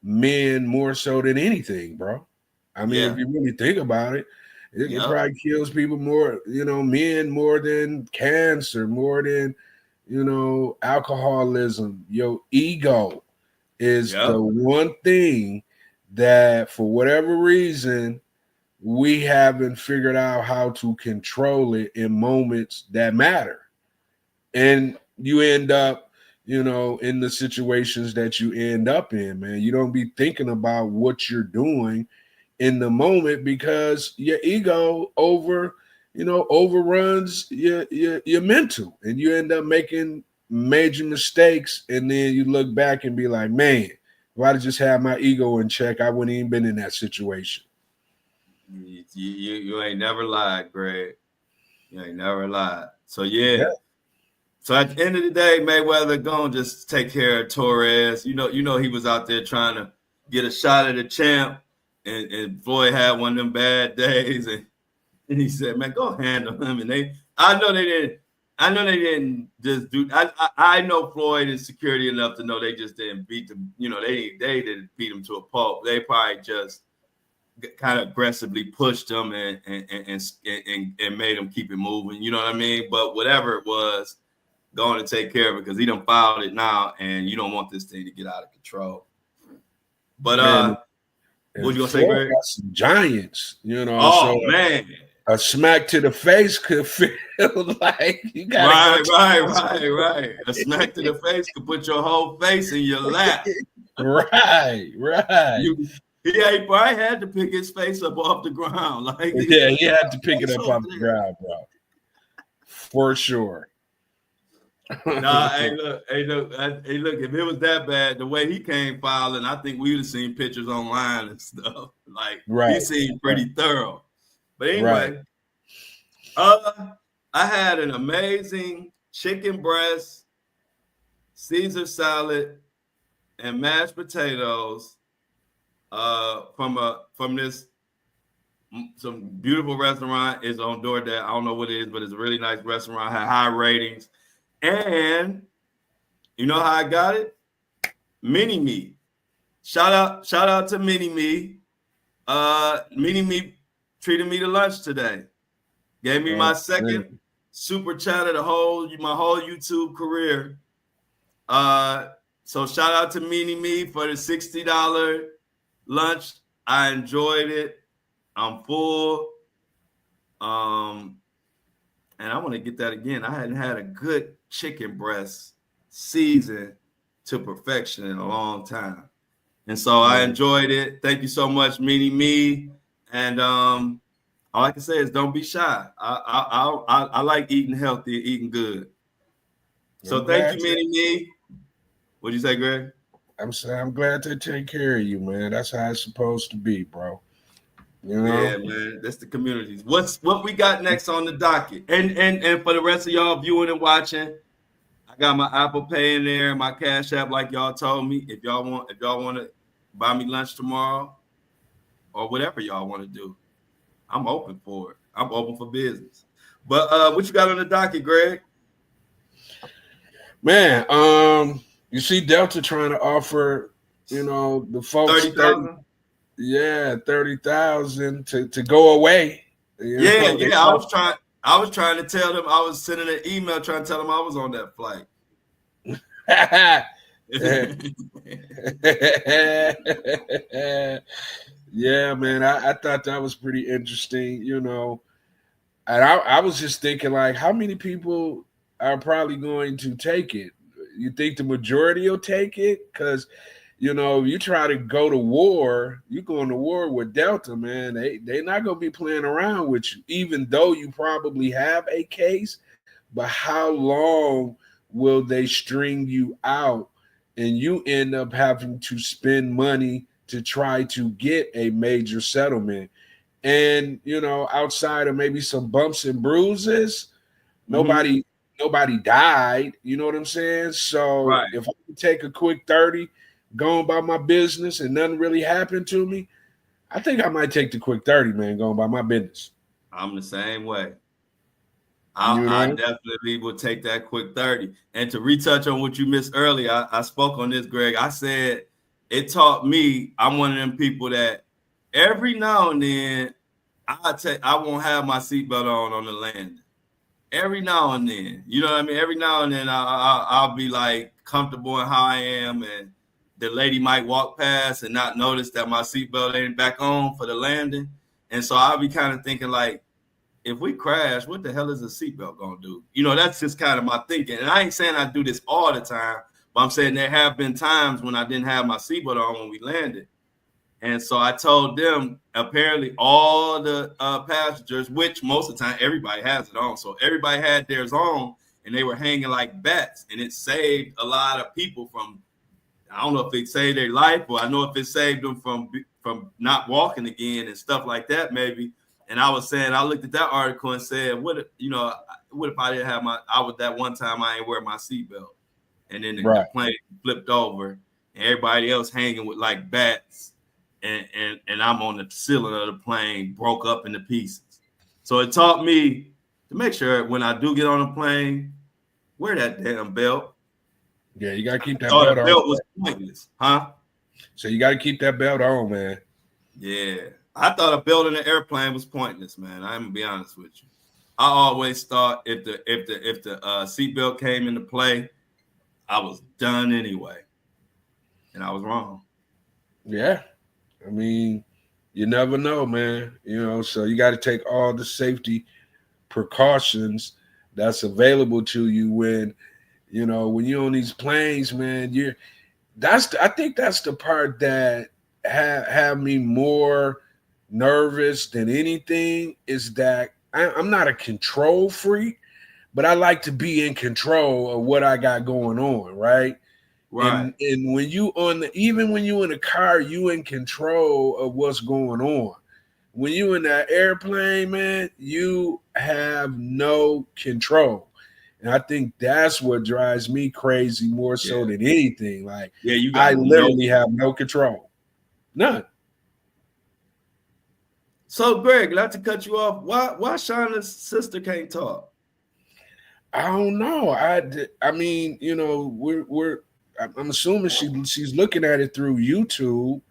men more so than anything, bro. I mean, if you really think about it, it probably kills people more, men more than cancer, more than, alcoholism. Your ego is the one thing that, for whatever reason, we haven't figured out how to control it in moments that matter. And you end up, in the situations that you end up in, man. You don't be thinking about what you're doing in the moment because your ego overruns your mental, and you end up making major mistakes. And then you look back and be like, man, if I'd just had my ego in check, I wouldn't even been in that situation. You ain't never lied, Greg. You ain't never lied. So So at the end of the day, Mayweather gonna just take care of Torres. You know he was out there trying to get a shot at the champ, and Floyd had one of them bad days, and he said, "Man, go handle him." And I know they didn't just do. I know Floyd is security enough to know they just didn't beat them. They didn't beat him to a pulp. They probably just kind of aggressively pushed him and made him keep it moving. You know what I mean? But whatever it was, going to take care of it because he done filed it now, and you don't want this thing to get out of control. But what you gonna say, Greg? Got some giants, Oh so man, a smack to the face could feel like you got right. A smack to the face could put your whole face in your lap. Right. He probably had to pick his face up off the ground. He had to pick it up off the ground, bro. For sure. Hey, look. If it was that bad, the way he came filing, I think we would have seen pictures online and stuff. He seemed pretty thorough. But anyway, I had an amazing chicken breast, Caesar salad, and mashed potatoes from this some beautiful restaurant. It's on DoorDash. I don't know what it is, but it's a really nice restaurant. Had high ratings. And you know how I got it? Mini Me. Shout out to Mini Me. Mini Me treated me to lunch today. Gave me my second super chat of my whole YouTube career. So shout out to Mini Me for the $60 lunch. I enjoyed it. I'm full. And I want to get that again. I hadn't had a good chicken breast seasoned to perfection in a long time. And so I enjoyed it. Thank you so much, Mini Me. And all I can say is don't be shy. I like eating healthy and eating good. So thank you, Mini Me. What'd you say, Greg? I'm glad they take care of you, man. That's how it's supposed to be, bro. Yeah, man, that's the communities. What we got next on the docket? And for the rest of y'all viewing and watching, I got my Apple Pay in there, my Cash App, like y'all told me. If y'all want to buy me lunch tomorrow, or whatever y'all want to do, I'm open for it. I'm open for business. But what you got on the docket, Greg? Man, you see Delta trying to offer, the folks 30,000. Yeah, 30,000 to go away. Yeah. I was trying to tell them. I was sending an email trying to tell them I was on that flight. Yeah, man. I thought that was pretty interesting, And I was just thinking, like, how many people are probably going to take it? You think the majority will take it? Because you know, you try to go to war, you going to war with Delta, man. They not gonna be playing around with you, even though you probably have a case. But how long will they string you out, and you end up having to spend money to try to get a major settlement? And you know, outside of maybe some bumps and bruises, Mm-hmm. nobody died. You know what I'm saying? So Right. if I can take a quick 30, go about my business, and nothing really happened to me, I think I might take the quick 30, man, going by my business. I'm the same way. You I know? definitely will take that quick 30. And to retouch on what you missed earlier, I spoke on this, Greg. I said it taught me. I'm one of them people that every now and then I won't have my seatbelt on the landing. Every now and then, you know what I mean? Every now and then I'll be like comfortable in how I am, and the lady might walk past and not notice that my seatbelt ain't back on for the landing. And so I'll be kind of thinking like, if we crash, what the hell is a seatbelt gonna do? You know, that's just kind of my thinking. And I ain't saying I do this all the time, but I'm saying there have been times when I didn't have my seatbelt on when we landed. And so I told them apparently all the passengers, which most of the time everybody has it on. So everybody had theirs on and they were hanging like bats. And it saved a lot of people from, I don't know if it saved their life, or I know if it saved them from not walking again and stuff like that, maybe. And I was saying, I looked at that article and said, what if I didn't have that one time I ain't wear my seatbelt, and then the Right. plane flipped over and everybody else hanging with like bats, and I'm on the ceiling of the plane, broke up into pieces. So it taught me to make sure when I do get on a plane, wear that damn belt. Yeah, you gotta keep that Oh, belt the on. belt was pointless, huh? So you gotta keep that belt on, man. Yeah, I thought a belt in an airplane was pointless, man. I'm gonna be honest with you. I always thought if the seatbelt came into play, I was done anyway, and I was wrong. Yeah. I mean, you never know, man. You know, so you gotta take all the safety precautions that's available to you when when you're on these planes, man. I think that's the part that have me more nervous than anything, is that I'm not a control freak, but I like to be in control of what I got going on, right? Right. And when you even when you in a car, you in control of what's going on. When you in that airplane, man, you have no control. And I think that's what drives me crazy more so Yeah. than anything. Like, Yeah. You I got no. literally have no control. None. So, Greg, not to cut you off, why Shauna's sister can't talk? I don't know. I mean, I'm assuming she's looking at it through YouTube.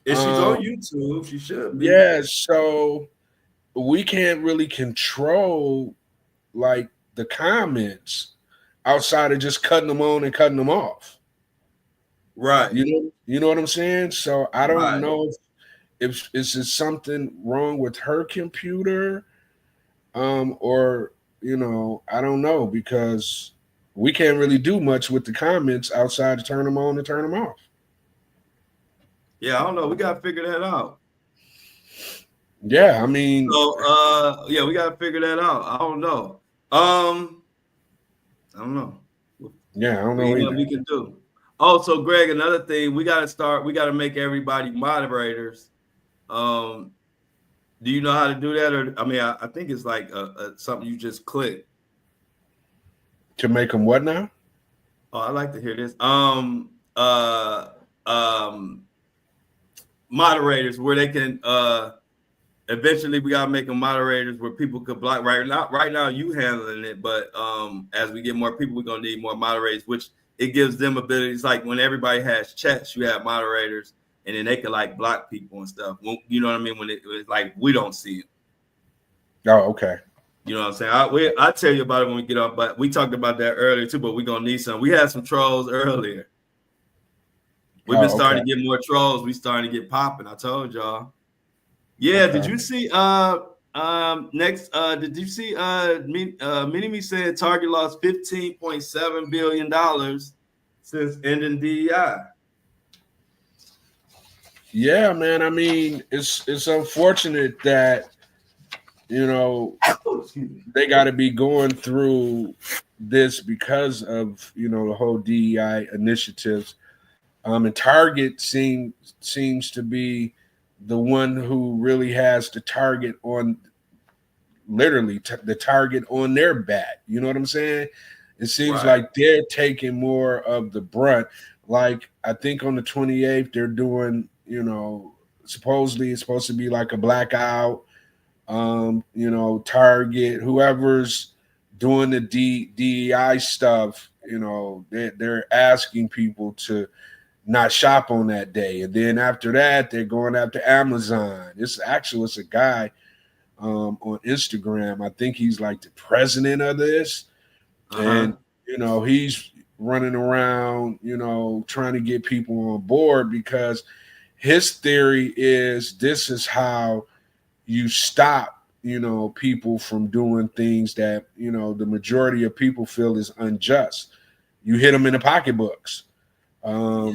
If she's on YouTube, she should be. Yeah, so we can't really control like the comments outside of just cutting them on and cutting them off. Right. You know what I'm saying? So I don't Right. know if is it something wrong with her computer, or I don't know, because we can't really do much with the comments outside to turn them on and turn them off. Yeah, I don't know. We gotta figure that out. Yeah, I mean, So yeah, we gotta figure that out. I don't know. I don't know. yeah, I don't know Ain't either. nothing we can do. Also, Greg, another thing, we gotta make everybody moderators. Um, do you know how to do that? Or I mean, I think it's like something you just click. To make them what now? Oh, I like to hear this. Um moderators where they can eventually we gotta make them moderators where people could block. Right now you handling it, but as we get more people, we're gonna need more moderators, which it gives them abilities. Like when everybody has chats, you have moderators, and then they can like block people and stuff. You know what I mean? When it's like we don't see it. Oh, okay. You know what I'm saying? I'll tell you about it when we get off, but we talked about that earlier too, but we're gonna need some. We had some trolls earlier. We've been Oh, okay. starting to get more trolls. We starting to get popping. I told y'all. Yeah, Okay. did you see next did you see Mini-Me said Target lost $15.7 billion since ending DEI? Yeah, man. I mean, it's unfortunate that they got to be going through this because of the whole DEI initiatives. And Target seems to be the one who really has the target on literally the target on their back. You know what I'm saying? It seems Right. like they're taking more of the brunt. Like I think on the 28th they're doing, supposedly it's supposed to be like a blackout. Target, whoever's doing the DEI stuff, they're asking people to not shop on that day. And then after that, they're going after Amazon. It's a guy on Instagram. I think he's like the president of this. And, he's running around, trying to get people on board because his theory is this is how you stop, people from doing things that, the majority of people feel is unjust. You hit them in the pocketbooks. So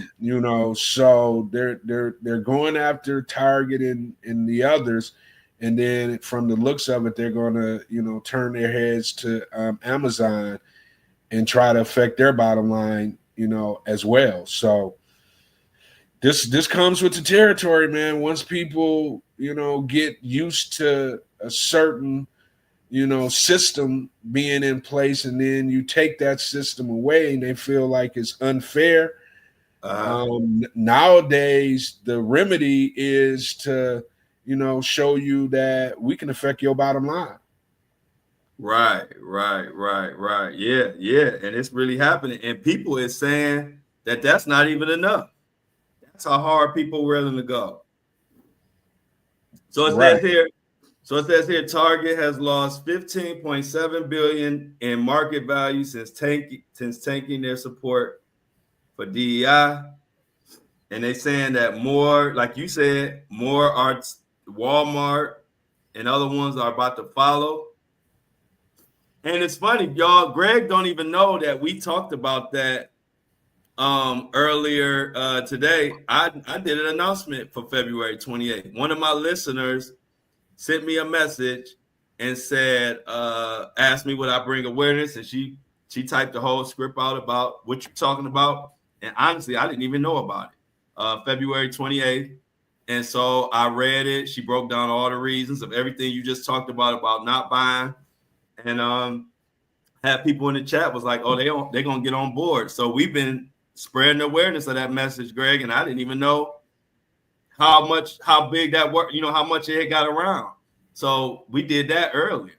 they're going after Target and the others, and then from the looks of it, they're going to turn their heads to Amazon and try to affect their bottom line, as well. So this comes with the territory, man. Once people get used to a certain system being in place, and then you take that system away, and they feel like it's unfair. Nowadays, the remedy is to, show you that we can affect your bottom line. Right. Yeah. And it's really happening. And people is saying that that's not even enough. That's how hard people are willing to go. So it Right. says here, Target has lost 15.7 billion in market value since tanking their support for DEI. And they saying that more, like you said, more are Walmart and other ones are about to follow. And it's funny, y'all. Greg don't even know that we talked about that earlier today. I did an announcement for February 28th. One of my listeners sent me a message and said, asked me would I bring awareness, and she typed the whole script out about what you're talking about. And honestly, I didn't even know about it. February 28th. And so I read it. She broke down all the reasons of everything you just talked about not buying. And had people in the chat was like, oh, they're gonna get on board. So we've been spreading awareness of that message, Greg, and I didn't even know how big that work, how much it got around. So we did that earlier.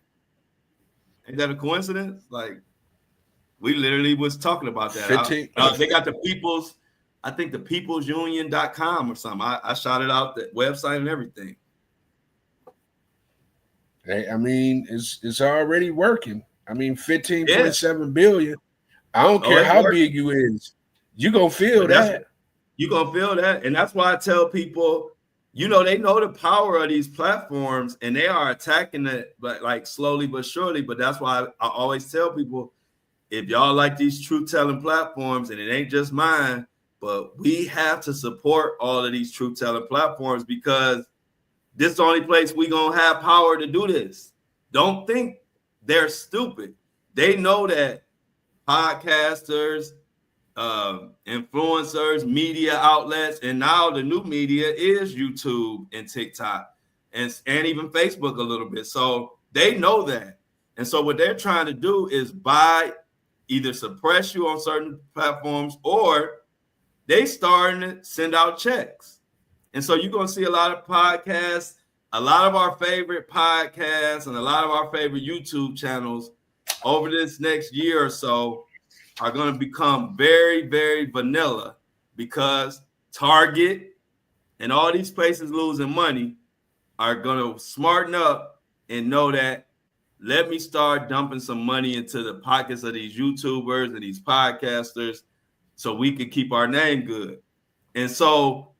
Ain't that a coincidence? Like we literally was talking about that. 15. They got the people's, I think the peoplesunion.com or something. I shot it out the website and everything. I mean, it's already working. I mean, 15.7 billion. I don't care how big you is. You gonna feel that. You gonna feel that. And that's why I tell people, they know the power of these platforms and they are attacking it, but like slowly but surely. But that's why I always tell people, if y'all like these truth-telling platforms, and it ain't just mine, but we have to support all of these truth-telling platforms because this is the only place we gonna have power to do this. Don't think they're stupid. They know that podcasters, influencers, media outlets, and now the new media is YouTube and TikTok and even Facebook a little bit. So they know that. And so what they're trying to do is either suppress you on certain platforms or they starting to send out checks. And so you're going to see a lot of podcasts, a lot of our favorite podcasts and a lot of our favorite YouTube channels over this next year or so are going to become very, very vanilla because Target and all these places losing money are going to smarten up and know that let me start dumping some money into the pockets of these YouTubers and these podcasters so we can keep our name good. And so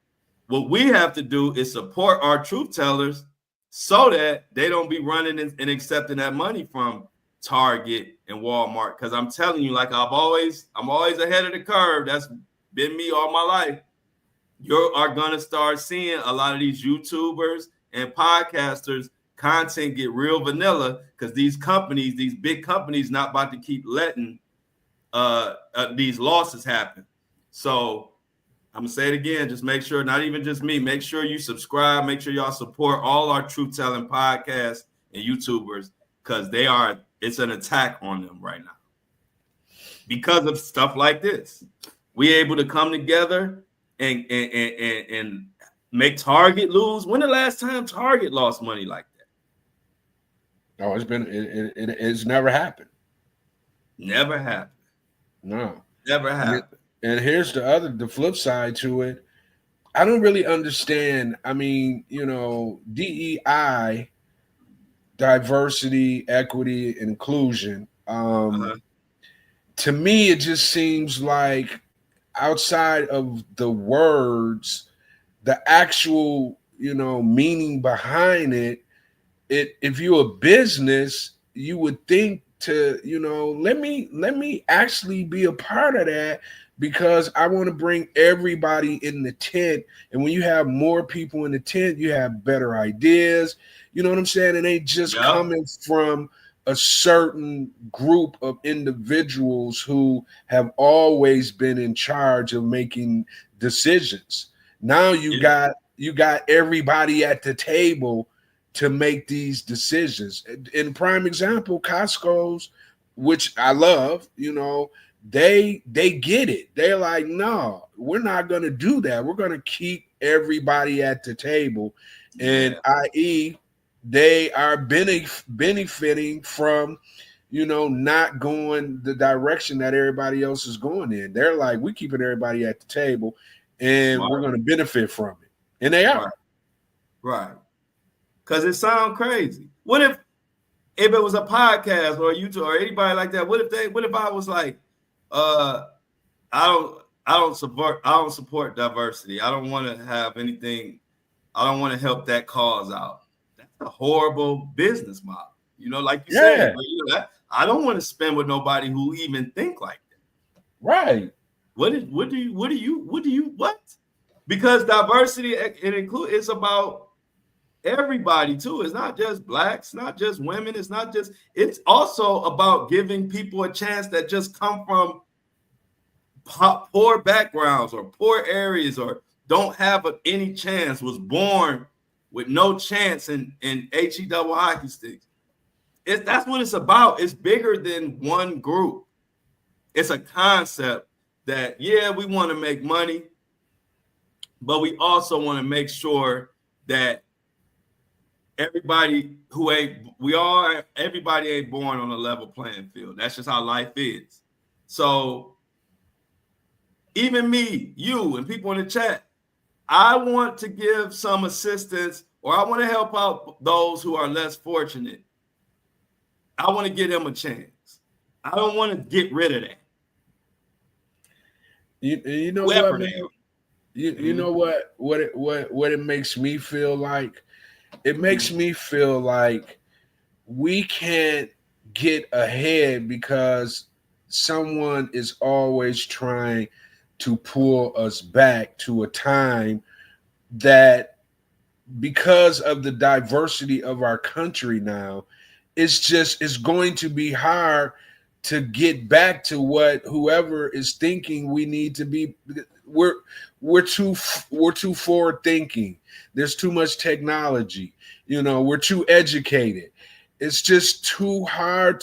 what we have to do is support our truth tellers so that they don't be running and accepting that money from Target and Walmart. Because I'm telling you, like I'm always ahead of the curve. That's been me all my life. you are going to start seeing a lot of these YouTubers and podcasters content get real vanilla because these companies, these big companies, not about to keep letting these losses happen. So I'm gonna say it again. Just make sure, not even just me, make sure you subscribe. Make sure y'all support all our Truth Telling podcasts and YouTubers because it's an attack on them right now because of stuff like this. We able to come together and make Target lose. When the last time Target lost money like that? No, it's never happened. Never happened. No, never happened. And here's the flip side to it. I don't really understand. I mean, DEI, diversity, equity, inclusion. To me, it just seems like outside of the words, the actual, meaning behind it, if you're a business, you would think to, let me actually be a part of that because I want to bring everybody in the tent. And when you have more people in the tent, you have better ideas. You know what I'm saying? And they just coming from a certain group of individuals who have always been in charge of making decisions. Now you got everybody at the table to make these decisions. In prime example, Costco's, which I love, they get it. They're like, no, we're not going to do that. We're going to keep everybody at the table. And i.e., they are benefiting from, not going the direction that everybody else is going in. They're like, we're keeping everybody at the table and we're going to benefit from it. And they are. Right. Because it sounds crazy. What if it was a podcast or a YouTube or anybody like that? What if I was like, I don't support diversity. I don't want to have anything. I don't want to help that cause out. That's a horrible business model. Like you said, but I don't want to spend with nobody who even think like that. Right. What do you? Because diversity and include, it's about everybody too. It's not just blacks, not just women. It's also about giving people a chance that just come from poor backgrounds or poor areas or don't have any chance, was born with no chance in HE double hockey sticks. That's what it's about. It's bigger than one group. It's a concept that, we want to make money, but we also want to make sure that everybody ain't born on a level playing field. That's just how life is. So even me, you, and people in the chat, I want to give some assistance, or I want to help out those who are less fortunate. I want to give them a chance. I don't want to get rid of that. You know what, man? You know what it makes me feel like? It makes me feel like we can't get ahead because someone is always trying to pull us back to a time that, because of the diversity of our country now, it's going to be hard to get back to what whoever is thinking we need to be. We're too forward thinking. There's too much technology. We're too educated. It's just too hard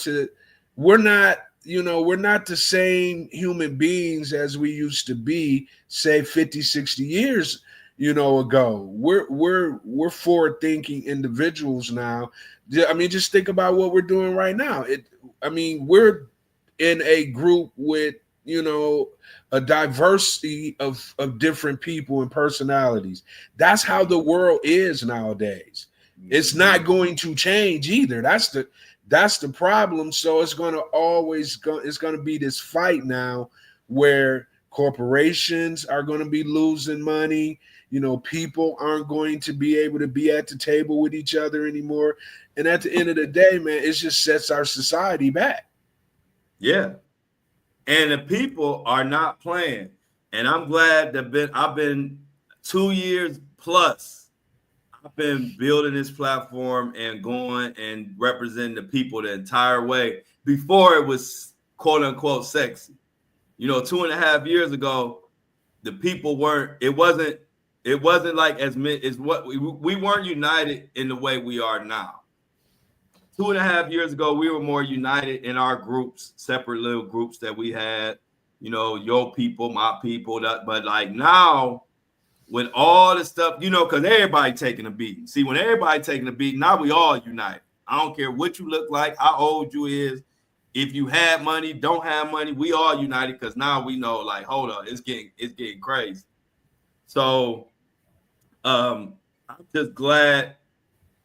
we're not the same human beings as we used to be, say 50, 60 years, ago. We're forward thinking individuals now. I mean, just think about what we're doing right now. We're in a group with, a diversity of different people and personalities. That's how the world is nowadays. It's not going to change either. That's the problem. So it's going to be this fight now where corporations are going to be losing money. People aren't going to be able to be at the table with each other anymore. And at the end of the day, man, it just sets our society back. Yeah. And the people are not playing. And I'm glad that I've been 2 years plus, I've been building this platform and going and representing the people the entire way. Before it was quote unquote sexy. 2.5 years ago, the people it wasn't like as what we weren't united in the way we are now. 2.5 years ago, we were more united in our groups, separate little groups that we had, your people, my people, but like now, with all the stuff, because everybody taking a beating. See, when everybody taking a beating, now we all united. I don't care what you look like, how old you is. If you have money, don't have money, we all united because now we know, like, hold up, it's getting crazy. So I'm just glad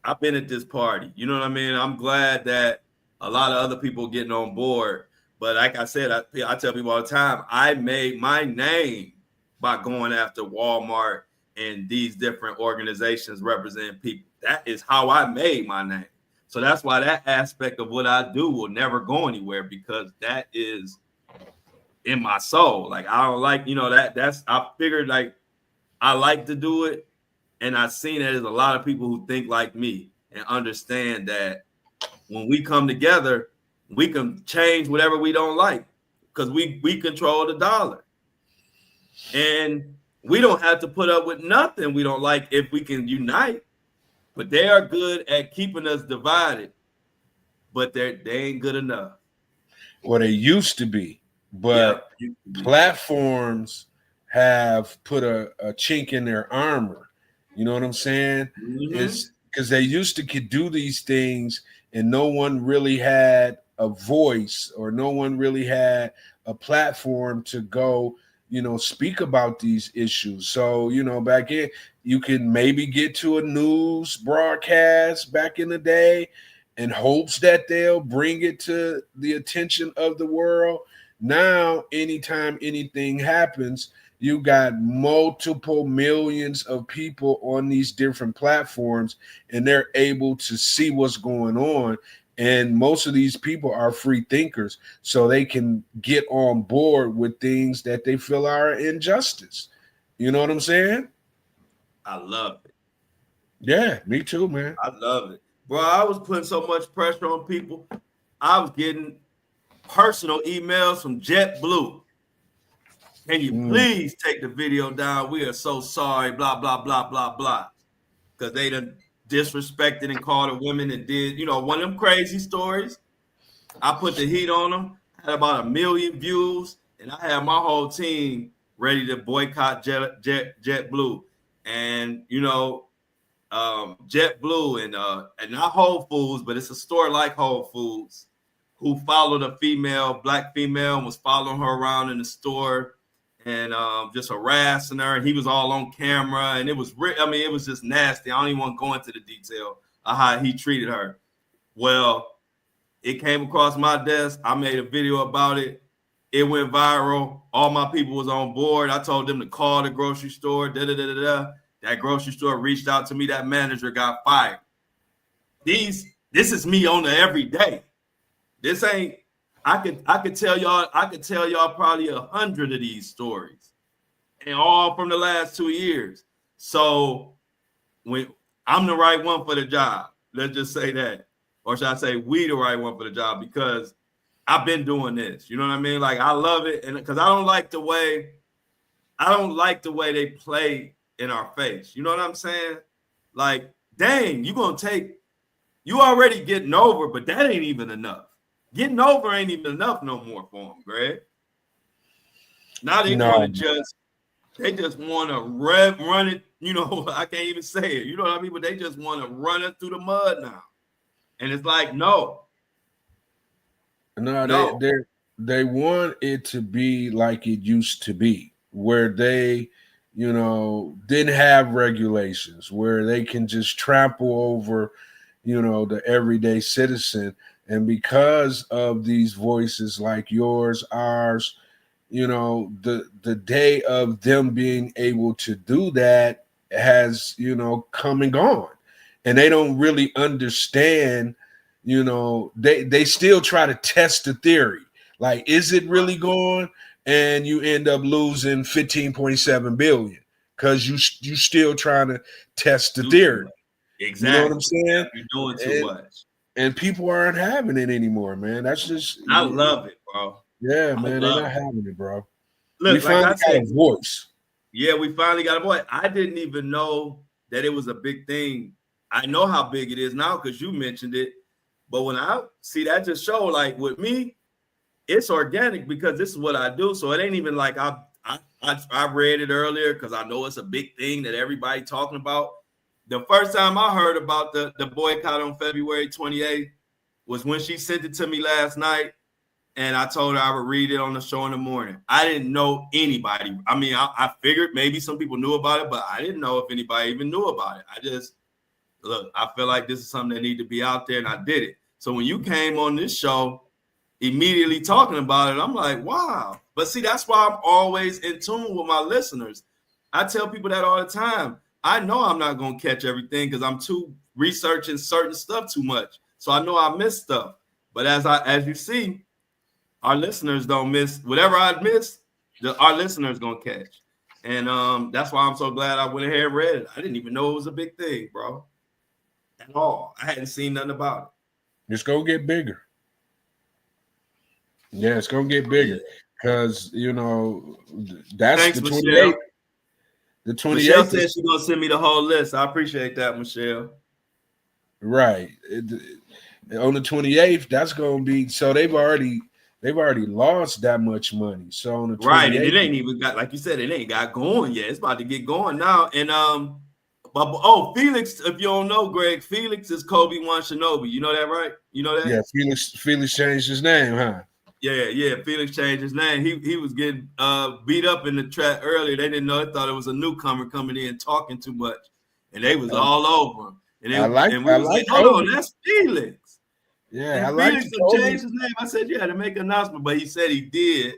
I've been at this party. You know what I mean? I'm glad that a lot of other people getting on board. But like I said, I tell people all the time, I made my name by going after Walmart and these different organizations representing people. That is how I made my name. So that's why that aspect of what I do will never go anywhere, because that is in my soul. Like, I don't like, I figured, like, I like to do it. And I've seen that there's a lot of people who think like me and understand that when we come together, we can change whatever we don't like, because we control the dollar. And we don't have to put up with nothing we don't like if we can unite. But they are good at keeping us divided, but they ain't good enough. Well, they used to be, but platforms have put a chink in their armor. You know what I'm saying? Mm-hmm. It's because they used to could do these things and no one really had a voice, or no one really had a platform to go, speak about these issues. So, back in, you can maybe get to a news broadcast back in the day in hopes that they'll bring it to the attention of the world. Now, anytime anything happens, you got multiple millions of people on these different platforms, and they're able to see what's going on. And most of these people are free thinkers, so they can get on board with things that they feel are injustice. You know what I'm saying? I love it. Yeah, me too, man. I love it. Bro, I was putting so much pressure on people. I was getting personal emails from JetBlue. Can you please take the video down? We are so sorry, blah, blah, blah, blah, blah. Because they done disrespected and called the women and did, one of them crazy stories. I put the heat on them, had about 1 million views, and I had my whole team ready to boycott JetBlue. And, JetBlue and not Whole Foods, but it's a store like Whole Foods, who followed a black female, and was following her around in the store and just harassing her. And he was all on camera, and it was it was just nasty. I don't even want to go into the detail of how he treated her. Well, it came across my desk. I made a video about it. It went viral. All my people was on board. I told them to call the grocery store. That grocery store reached out to me. That manager got fired. This is me on the everyday. This ain't. I could tell y'all probably 100 of these stories, and all from the last 2 years. So when I'm the right one for the job, let's just say that, or should I say we the right one for the job, because I've been doing this. You know what I mean? Like, I love it, and because I don't like the way they play in our face. You know what I'm saying? Like, dang, you already getting over, but that ain't even enough. Getting over ain't even enough no more for them, Greg. Now they want to they just want to run it. I can't even say it. You know what I mean? But they just want to run it through the mud now. And it's like, no. They want it to be like it used to be, where they, didn't have regulations, where they can just trample over, the everyday citizen. And because of these voices like yours, ours, the day of them being able to do that has, come and gone. And they don't really understand, they still try to test the theory. Like, is it really gone? And you end up losing 15.7 billion because you still trying to test the theory. Exactly. You know what I'm saying? You're doing too much. And people aren't having it anymore, man. That's just I love it, bro. Yeah, man, they're not having it, bro. Look, we finally got a voice. Yeah, we finally got a voice. I didn't even know that it was a big thing. I know how big it is now because you mentioned it. But when I see that just show, like with me, it's organic because this is what I do. So it ain't even like I read it earlier because I know it's a big thing that everybody talking about. The first time I heard about the boycott on February 28th was when she sent it to me last night. And I told her I would read it on the show in the morning. I didn't know anybody. I mean, I figured maybe some people knew about it, but I didn't know if anybody even knew about it. I feel like this is something that need to be out there, and I did it. So when you came on this show, immediately talking about it, I'm like, wow. But see, that's why I'm always in tune with my listeners. I tell people that all the time. I know I'm not going to catch everything because I'm too researching certain stuff too much. So I know I miss stuff. But as you see, our listeners don't miss whatever I miss. Our listeners gonna catch, and that's why I'm so glad I went ahead and read it. I didn't even know it was a big thing, bro, at all. I hadn't seen nothing about it. It's gonna get bigger. Yeah, it's gonna get bigger because that's Thanks, the 28th. The 28th. Michelle said she's gonna send me the whole list. I appreciate that, Michelle. Right. On the 28th, that's gonna be so they've already lost that much money. So on the 28th, right, and it ain't even got, like you said, it ain't got going yet. It's about to get going now. And Felix, if you don't know, Greg, Felix is Kobe One Shinobi. You know that, right? You know that? Yeah, Felix changed his name, huh? Yeah. Felix changed his name. He was getting beat up in the track earlier. They didn't know. They thought it was a newcomer coming in talking too much, and they was all over him. And we was like, hold on, that's Felix. Yeah, and Felix changed his name. I said, yeah, to make an announcement, but he said he did.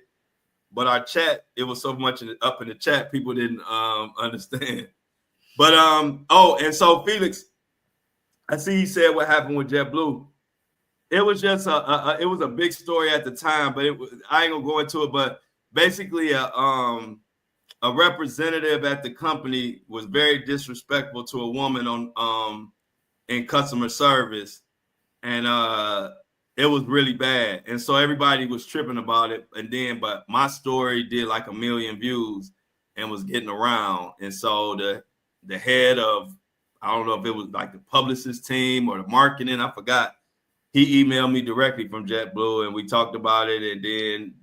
But our chat, it was so much up in the chat, people didn't understand. But and so Felix, I see he said what happened with JetBlue. It was just it was a big story at the time, but I ain't gonna go into it. But basically, a representative at the company was very disrespectful to a woman on in customer service, and it was really bad. And so everybody was tripping about it. But my story did like 1 million views and was getting around. And so the head of, I don't know if it was like the publicist team or the marketing, I forgot. He emailed me directly from JetBlue and we talked about it. And then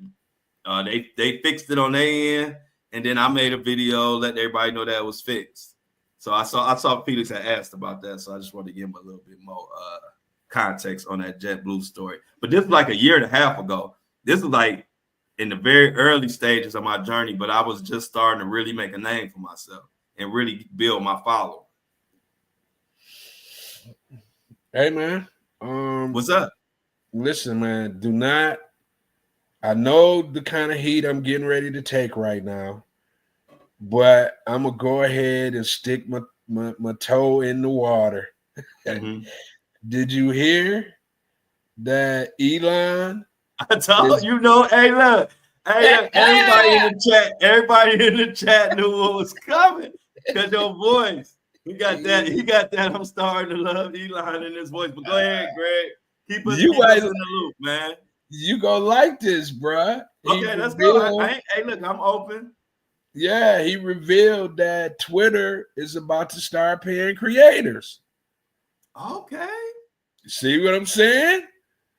they fixed it on their end. And then I made a video, let everybody know that it was fixed. So I saw Felix had asked about that. So I just wanted to give him a little bit more context on that JetBlue story. But this was like 1.5 years ago. This is like in the very early stages of my journey, but I was just starting to really make a name for myself and really build my following. Hey man, what's up? Listen, man, I know the kind of heat I'm getting ready to take right now, but I'm gonna go ahead and stick my toe in the water. Mm-hmm. Did you hear that Elon? I told you know. Hey, look, everybody in the chat knew what was coming because your voice. He got that. I'm starting to love Elon in his voice. But go ahead, Greg. Keep us in the loop, man. You gonna like this, bruh. Okay, let's go. Hey, look, I'm open. Yeah, he revealed that Twitter is about to start paying creators. Okay. See what I'm saying?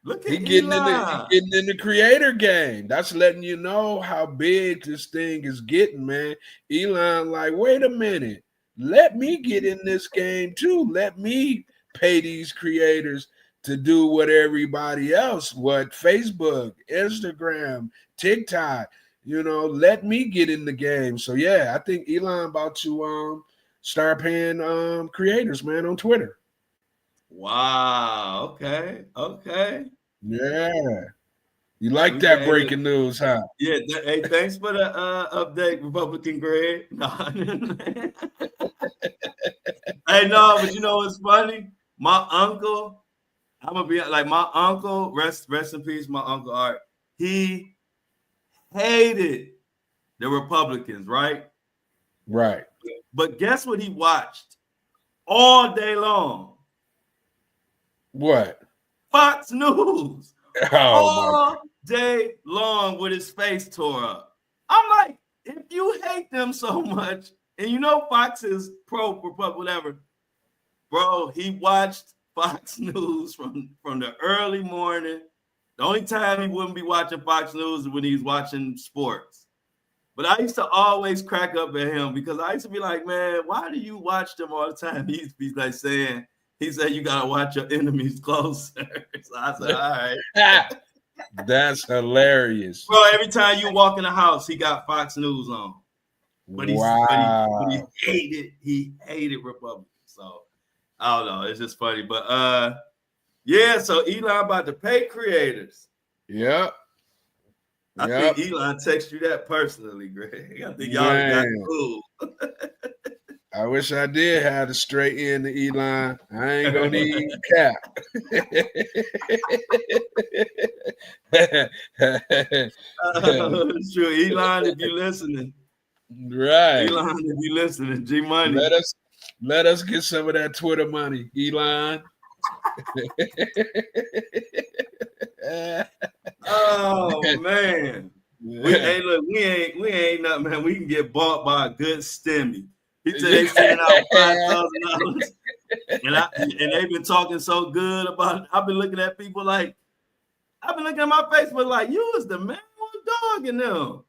Look at he getting in the creator game. That's letting you know how big this thing is getting, man. Elon, like, wait a minute. Let me get in this game too. Let me pay these creators to do what everybody else, what Facebook, Instagram, TikTok, let me get in the game. So yeah, I think Elon about to start paying creators, man, on Twitter. Wow. Okay. Yeah. You like that breaking news, huh? Yeah. Hey, thanks for the update, Republican Greg. No. Hey, no, but you know what's funny? My uncle, I'm gonna be like my uncle. Rest in peace, my uncle Art. He hated the Republicans, right? Right. But guess what he watched all day long? What? Fox News. Oh All day long with his face tore up. I'm like, if you hate them so much, and you know Fox is pro-Republic, whatever, bro, he watched Fox News from the early morning. The only time he wouldn't be watching Fox News is when he's watching sports. But I used to always crack up at him because I used to be like, man, why do you watch them all the time? He's like saying, he said, you got to watch your enemies closer. So I said, all right. That's hilarious. Bro, every time you walk in the house, he got Fox News on. But he hated Republicans. So I don't know. It's just funny. But yeah, so Elon about to pay creators. Yep. I think Elon texted you that personally, Greg. I think y'all got cool. I wish I did have the straight end to Elon. I ain't gonna need cap. It's true. Elon, if you listening. Right. Elon, if you listening, G Money. Let us get some of that Twitter money, Elon. Oh man. We ain't nothing, man. We can get bought by a good stimmy. He said they sending out $5,000, and they've been talking so good about it. I've been looking at people like, I've been looking at my Facebook like, you was the man on dog in them.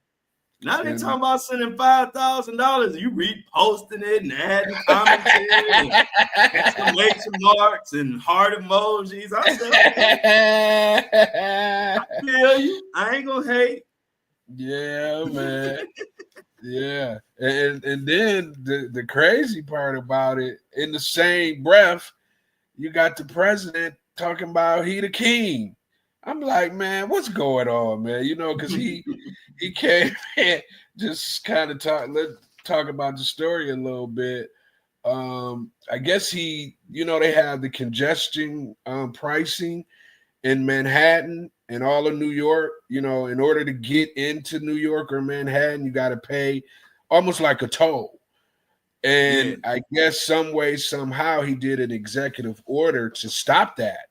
Now they talking about sending $5,000. You reposting it and adding commentary and exclamation marks and heart emojis. I said, I feel you. I ain't gonna hate. Yeah, man. Yeah. And then the crazy part about it, in the same breath, you got the president talking about he the king. I'm like, man, what's going on, man? You know, because he came in, just kind of talk about the story a little bit. I guess they have the congestion pricing in Manhattan and all of New York. You know, in order to get into New York or Manhattan, you got to pay almost like a toll. And I guess some way, somehow, he did an executive order to stop that.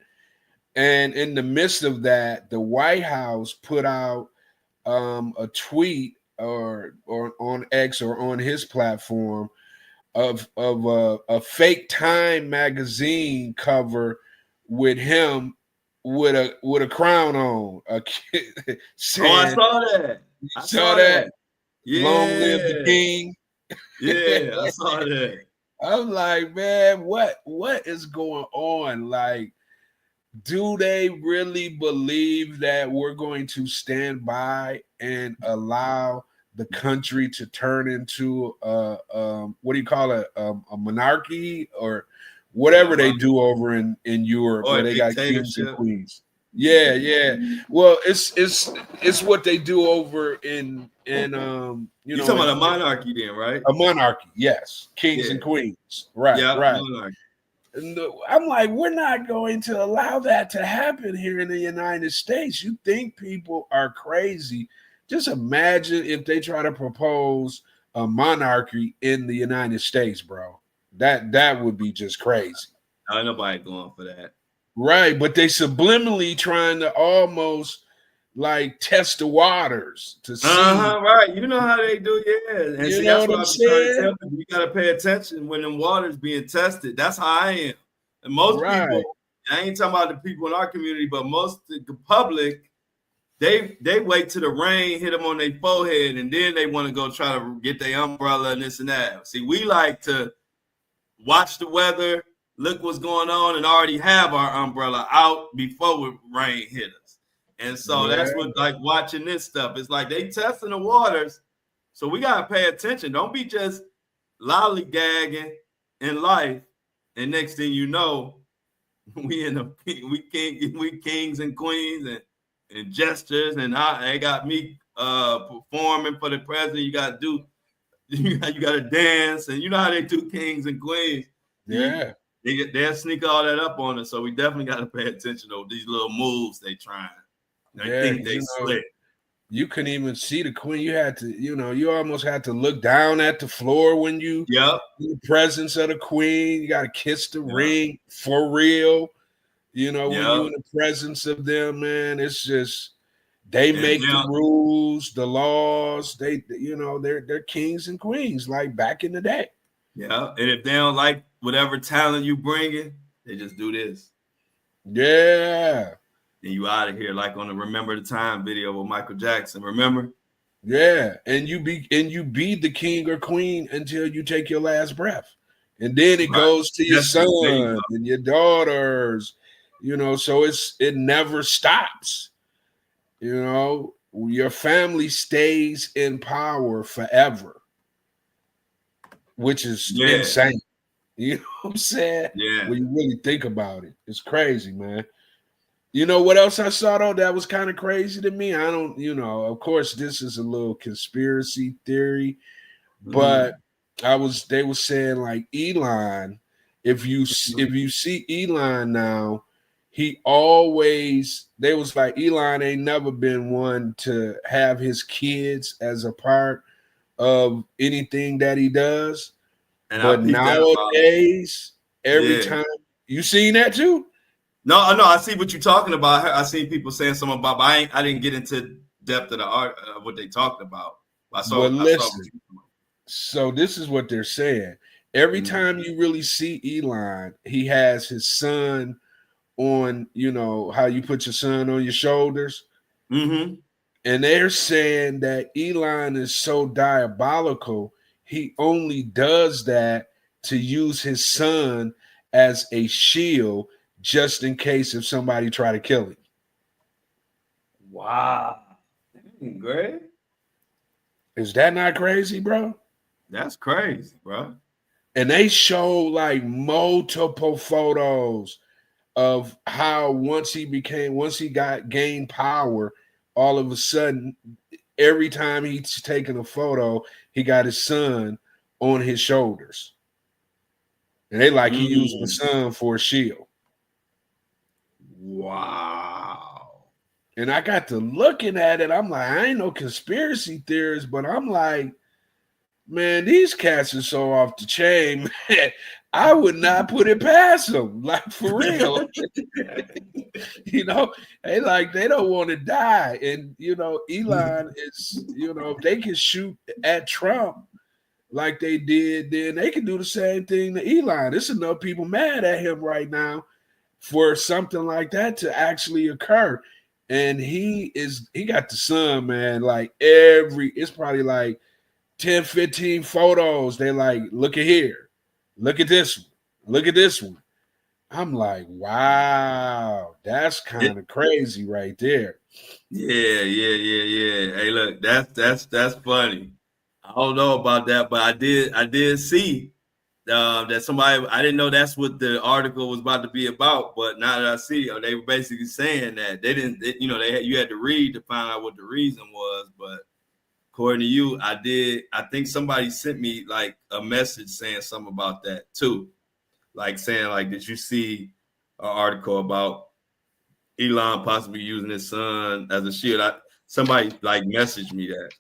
And in the midst of that, the White House put out a tweet or on X or on his platform of a fake Time magazine cover with him with a crown on. Saying, I saw that. I saw that. Yeah. Long live the king. Yeah, I saw that. I'm like, man, what is going on? Like, do they really believe that we're going to stand by and allow the country to turn into a monarchy or whatever they do over in Europe, where they got kings and queens? Yeah. Well, it's what they do over in you're talking about a monarchy then, right? A monarchy, yes, kings and queens, right? Yeah, right. Monarchy. And I'm like, we're not going to allow that to happen here in the United States. You think people are crazy? Just imagine if they try to propose a monarchy in the United States, bro. That would be just crazy. Ain't nobody going for that. Right, but they subliminally trying to almost like test the waters to see. Right. You know how they do, yeah. And see, that's what I'm trying to tell people. You got to pay attention when them waters being tested. That's how I am. And most people, I ain't talking about the people in our community, but most of the public, they wait till the rain hit them on their forehead, and then they want to go try to get their umbrella and this and that. See, we like to watch the weather, look what's going on, and already have our umbrella out before rain hit us. And so that's what, like, watching this stuff. It's like they testing the waters, so we gotta pay attention. Don't be just lollygagging in life, and next thing you know, we kings and queens and gestures, and they got me performing for the president. You gotta dance, and you know how they do kings and queens. Yeah, they'll sneak all that up on us. So we definitely got to pay attention to these little moves they trying. They think they slick. you couldn't even see the queen. You had to, you almost had to look down at the floor when you Yep. in the presence of the queen. You got to kiss the Yep. ring for real. When Yep. you in the presence of them, man, it's just they And make the now- rules, the laws. They're kings and queens like back in the day. Yeah, and if they don't like whatever talent you bringing, they just do this. Yeah. And you out of here, like on the Remember the Time video with Michael Jackson. Remember? Yeah, and you be the king or queen until you take your last breath, and then it goes to your son and your daughters. So it never stops. Your family stays in power forever, which is insane. You know what I'm saying? Yeah. When you really think about it, it's crazy, man. You know what else I saw though that was kind of crazy to me? I don't, of course this is a little conspiracy theory, but they were saying like Elon, if you see Elon now, they was like Elon ain't never been one to have his kids as a part of anything that he does. And but nowadays, every time you seen that too? No, I see what you're talking about. I seen people saying something about, but I didn't get into depth of the art of what they talked about. Listen, so this is what they're saying. Every time you really see Elon, he has his son on, how you put your son on your shoulders. Mm-hmm. And they're saying that Elon is so diabolical, he only does that to use his son as a shield just in case if somebody try to kill him. Wow. Great. Is that not crazy, bro? That's crazy, bro. And they show like multiple photos of how once he gained power, all of a sudden, every time he's taking a photo, he got his son on his shoulders. And they like he using the son for a shield. Wow. And I got to looking at it. I'm like, I ain't no conspiracy theorist, but I'm like, man, these cats are so off the chain, man. I would not put it past them, like for real. They don't want to die. And Elon is, if they can shoot at Trump like they did, then they can do the same thing to Elon. There's enough people mad at him right now for something like that to actually occur. And he got the son, man. Like it's probably like 10, 15 photos. They like, look at here, look at this one, look at this one. I'm like, wow, that's kind of crazy right there. Yeah. Hey, look, that's funny. I don't know about that, but I did see that somebody, I didn't know that's what the article was about to be about, but now that I see, they were basically saying that you had to read to find out what the reason was. But according to you, I think somebody sent me like a message saying something about that too, like saying like, did you see an article about Elon possibly using his son as a shield? Somebody like messaged me that.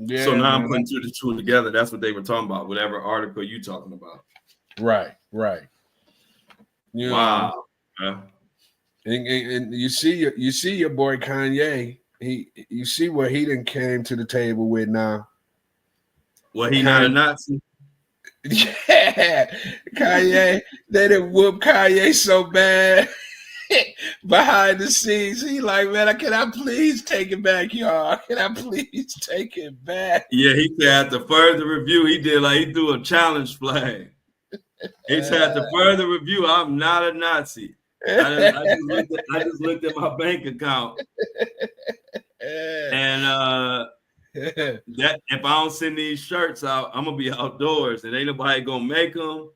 Yeah, so now I'm putting two to two together. That's what they were talking about. Whatever article you talking about. Right. Wow. And you see your boy Kanye. You see what he done came to the table with now. Well, he not a Nazi. Yeah, Kanye. They done whoop Kanye so bad. Behind the scenes, he like, man, can I please take it back, y'all? Can I please take it back? Yeah, he said after further review, he threw a challenge flag. He said after further review, I'm not a Nazi. I just looked at my bank account, and that if I don't send these shirts out, I'm gonna be outdoors, and ain't nobody gonna make them.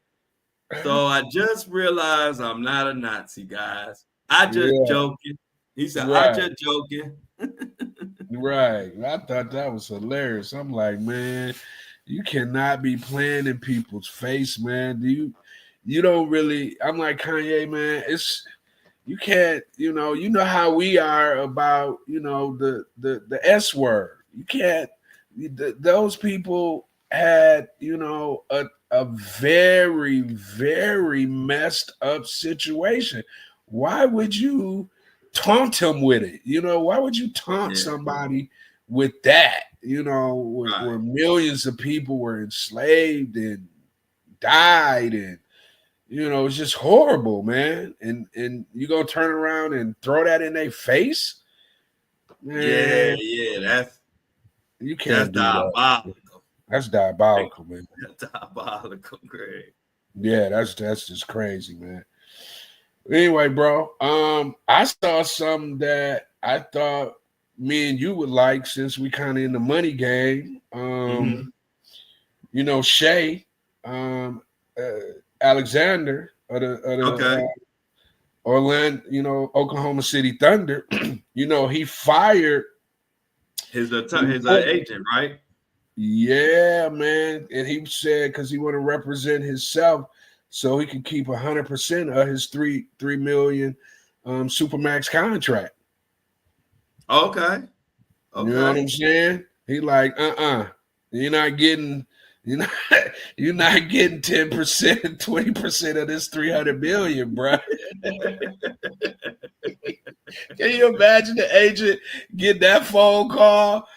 So I just realized I'm not a Nazi, guys. I just joking. He said, I just joking. Right. I thought that was hilarious. I'm like, man, you cannot be playing in people's face, man. You don't really, I'm like, Kanye, man, You can't, you know how we are about, the S word. You can't. Those people had, a very, very messed up situation. Why would you taunt him with it? Why would you taunt somebody with that? Where millions of people were enslaved and died, and it's just horrible, man. And you gonna turn around and throw that in their face, man? Yeah, You can't do diabolical. that. That's diabolical, man. That's diabolical, Greg. Yeah, that's just crazy, man. Anyway, bro, I saw something that I thought me and you would like, since we kind of in the money game. Shay, Alexander of the Orlando, Oklahoma City Thunder. He fired his agent, right? Yeah, man. And he said because he want to represent himself, so he can keep 100% of his $3 million Supermax contract. Okay. You know what I'm saying? He like, you're not getting 10%, 20% of this 300 million, bro. Can you imagine the agent get that phone call?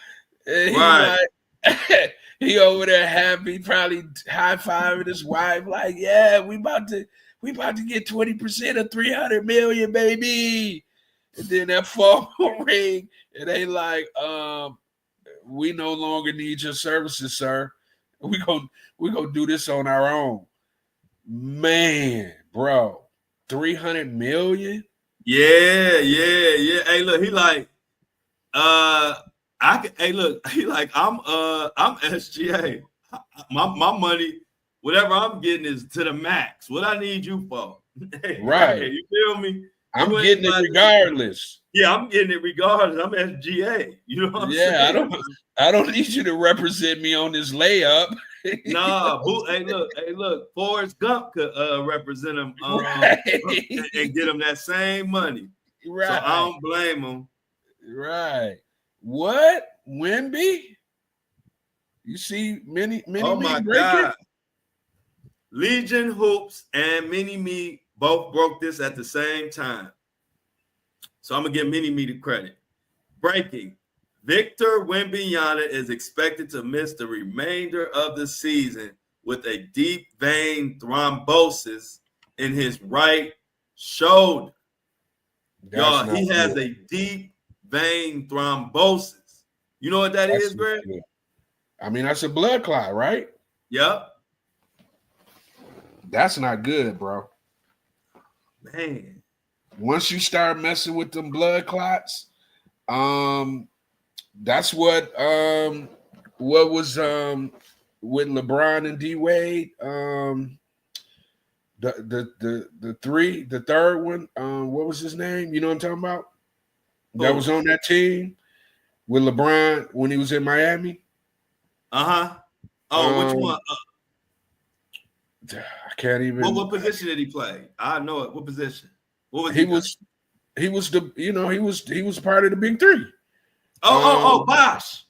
And he like, he over there happy, probably high-fiving his wife, like, yeah, we about to get 20% of 300 million, baby. And then that phone ring, and they like, we no longer need your services, sir. We gonna do this on our own. Man, bro, 300 million? Yeah. Hey, look, he like, he like, I'm SGA. My money, whatever I'm getting is to the max. What I need you for? Right. You feel me? I'm getting it regardless. Yeah, I'm getting it regardless. I'm SGA. You know what I'm saying? I don't need you to represent me on this layup. Nah, hey, look. Forrest Gump could represent him and get him that same money. Right. So I don't blame him. Right. What? Wemby? You see many Oh my God. Legion Hoops and Mini Me both broke this at the same time. So I'm going to give Mini Me the credit. Breaking. Victor Wembanyama is expected to miss the remainder of the season with a deep vein thrombosis in his right shoulder. Y'all, he has a deep vein thrombosis. You know what that is, Greg? I mean, that's a blood clot, right? Yep. That's not good, bro. Man. Once you start messing with them blood clots, that's what was with LeBron and D Wade, the third one, what was his name? You know what I'm talking about? That was on that team with LeBron when he was in Miami. Which one? I can't even. What position did he play? I know it. What position? What was he was? He was he was part of the big three. Bosh,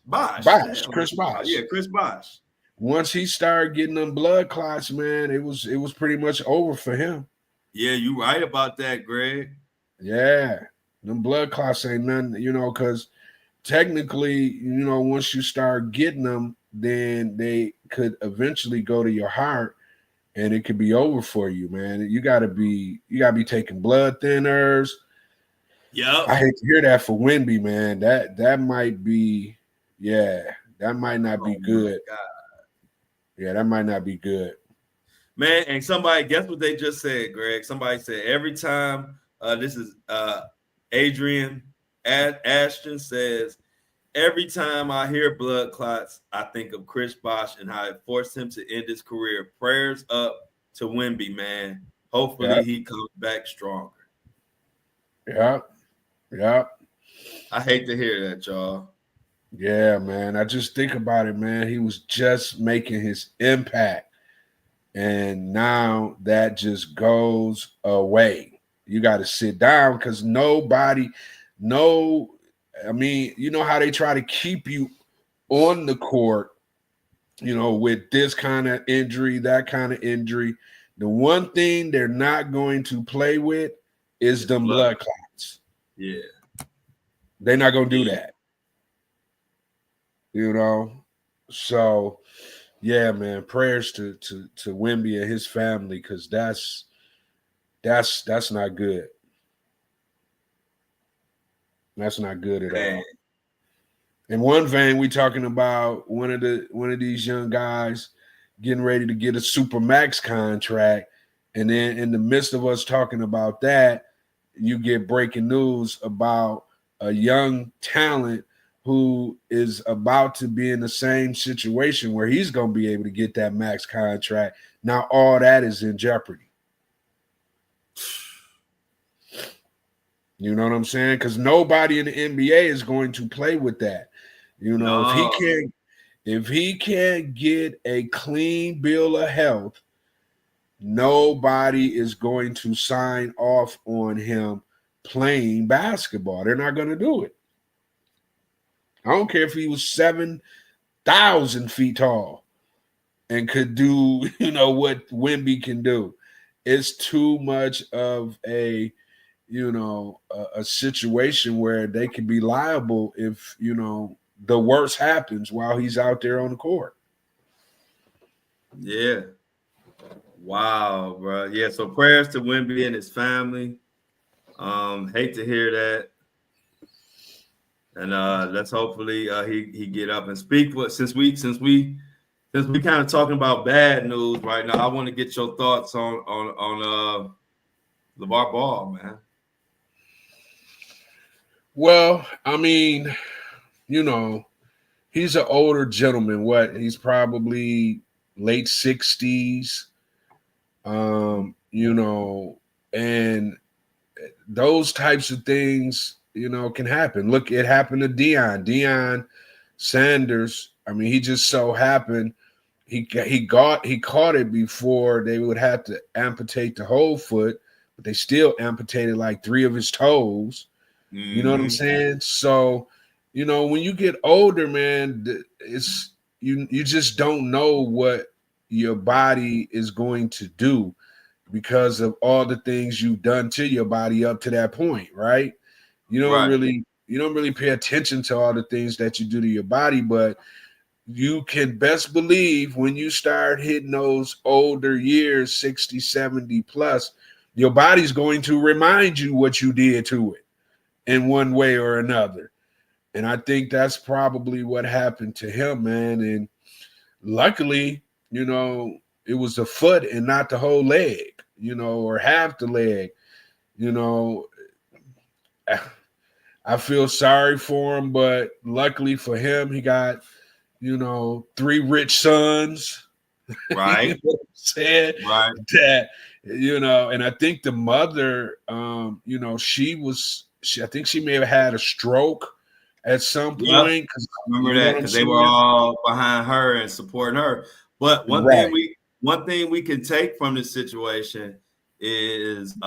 Chris Bosh. Yeah, Chris Bosh. Once he started getting them blood clots, man, it was pretty much over for him. Yeah, you right about that, Greg. Yeah, them blood clots ain't nothing, because technically, once you start getting them, then they could eventually go to your heart, and it could be over for you, man. You gotta be taking blood thinners. Yeah, I hate to hear that for Wemby, man. That might be, that might not be good. Yeah, that might not be good. Man, and somebody, guess what they just said, Greg? Somebody said every time, this is Adrian Ashton says, every time I hear blood clots, I think of Chris Bosh and how it forced him to end his career. Prayers up to Wemby, man. Hopefully he comes back stronger. Yeah. I hate to hear that, y'all. Yeah, man. I just think about it, man. He was just making his impact, and now that just goes away. You got to sit down because nobody, no, I mean, you know how they try to keep you on the court, you know, with this kind of injury, that kind of injury. The one thing they're not going to play with is them blood clots. Yeah. They're not going to do that. You know? So, yeah, man, prayers to Wemby and his family because that's not good. That's not good at all. In one vein, we talking about one of these young guys getting ready to get a super max contract, and then in the midst of us talking about that, you get breaking news about a young talent who is about to be in the same situation where he's going to be able to get that max contract. Now all that is in jeopardy. You know what I'm saying? Because nobody in the NBA is going to play with that. You know, if he can't get a clean bill of health, nobody is going to sign off on him playing basketball. They're not going to do it. I don't care if he was 7,000 feet tall and could do, you know, what Wemby can do. It's too much of a, you know, a situation where they could be liable if, you know, the worst happens while he's out there on the court. Yeah. Wow, bro. Yeah, so prayers to Wemby and his family. Hate to hear that. And let's hopefully he get up and speak. But since we kind of talking about bad news right now, I want to get your thoughts on LeVar Ball, man. Well, I mean, you know, he's an older gentleman. He's probably late 60s. You know, and those types of things, you know, can happen. Look, it happened to Deion Sanders. I mean, he just so happened he caught it before they would have to amputate the whole foot, but they still amputated like 3 of his toes. Mm-hmm. You know what I'm saying? So, you know, when you get older, man, it's you just don't know what your body is going to do because of all the things you've done to your body up to that point, right? You don't really pay attention to all the things that you do to your body, but you can best believe when you start hitting those older years, 60, 70 plus, your body's going to remind you what you did to it in one way or another. And I think that's probably what happened to him, man. And luckily, you know, it was the foot and not the whole leg, you know, or half the leg. You know, I feel sorry for him, but luckily for him, he got, you know, 3 rich sons. Right. You know what I'm saying? Right. That, you know, and I think the mother, you know, I think she may have had a stroke at some point. I remember that because they were all behind her and supporting her. But one thing we can take from this situation is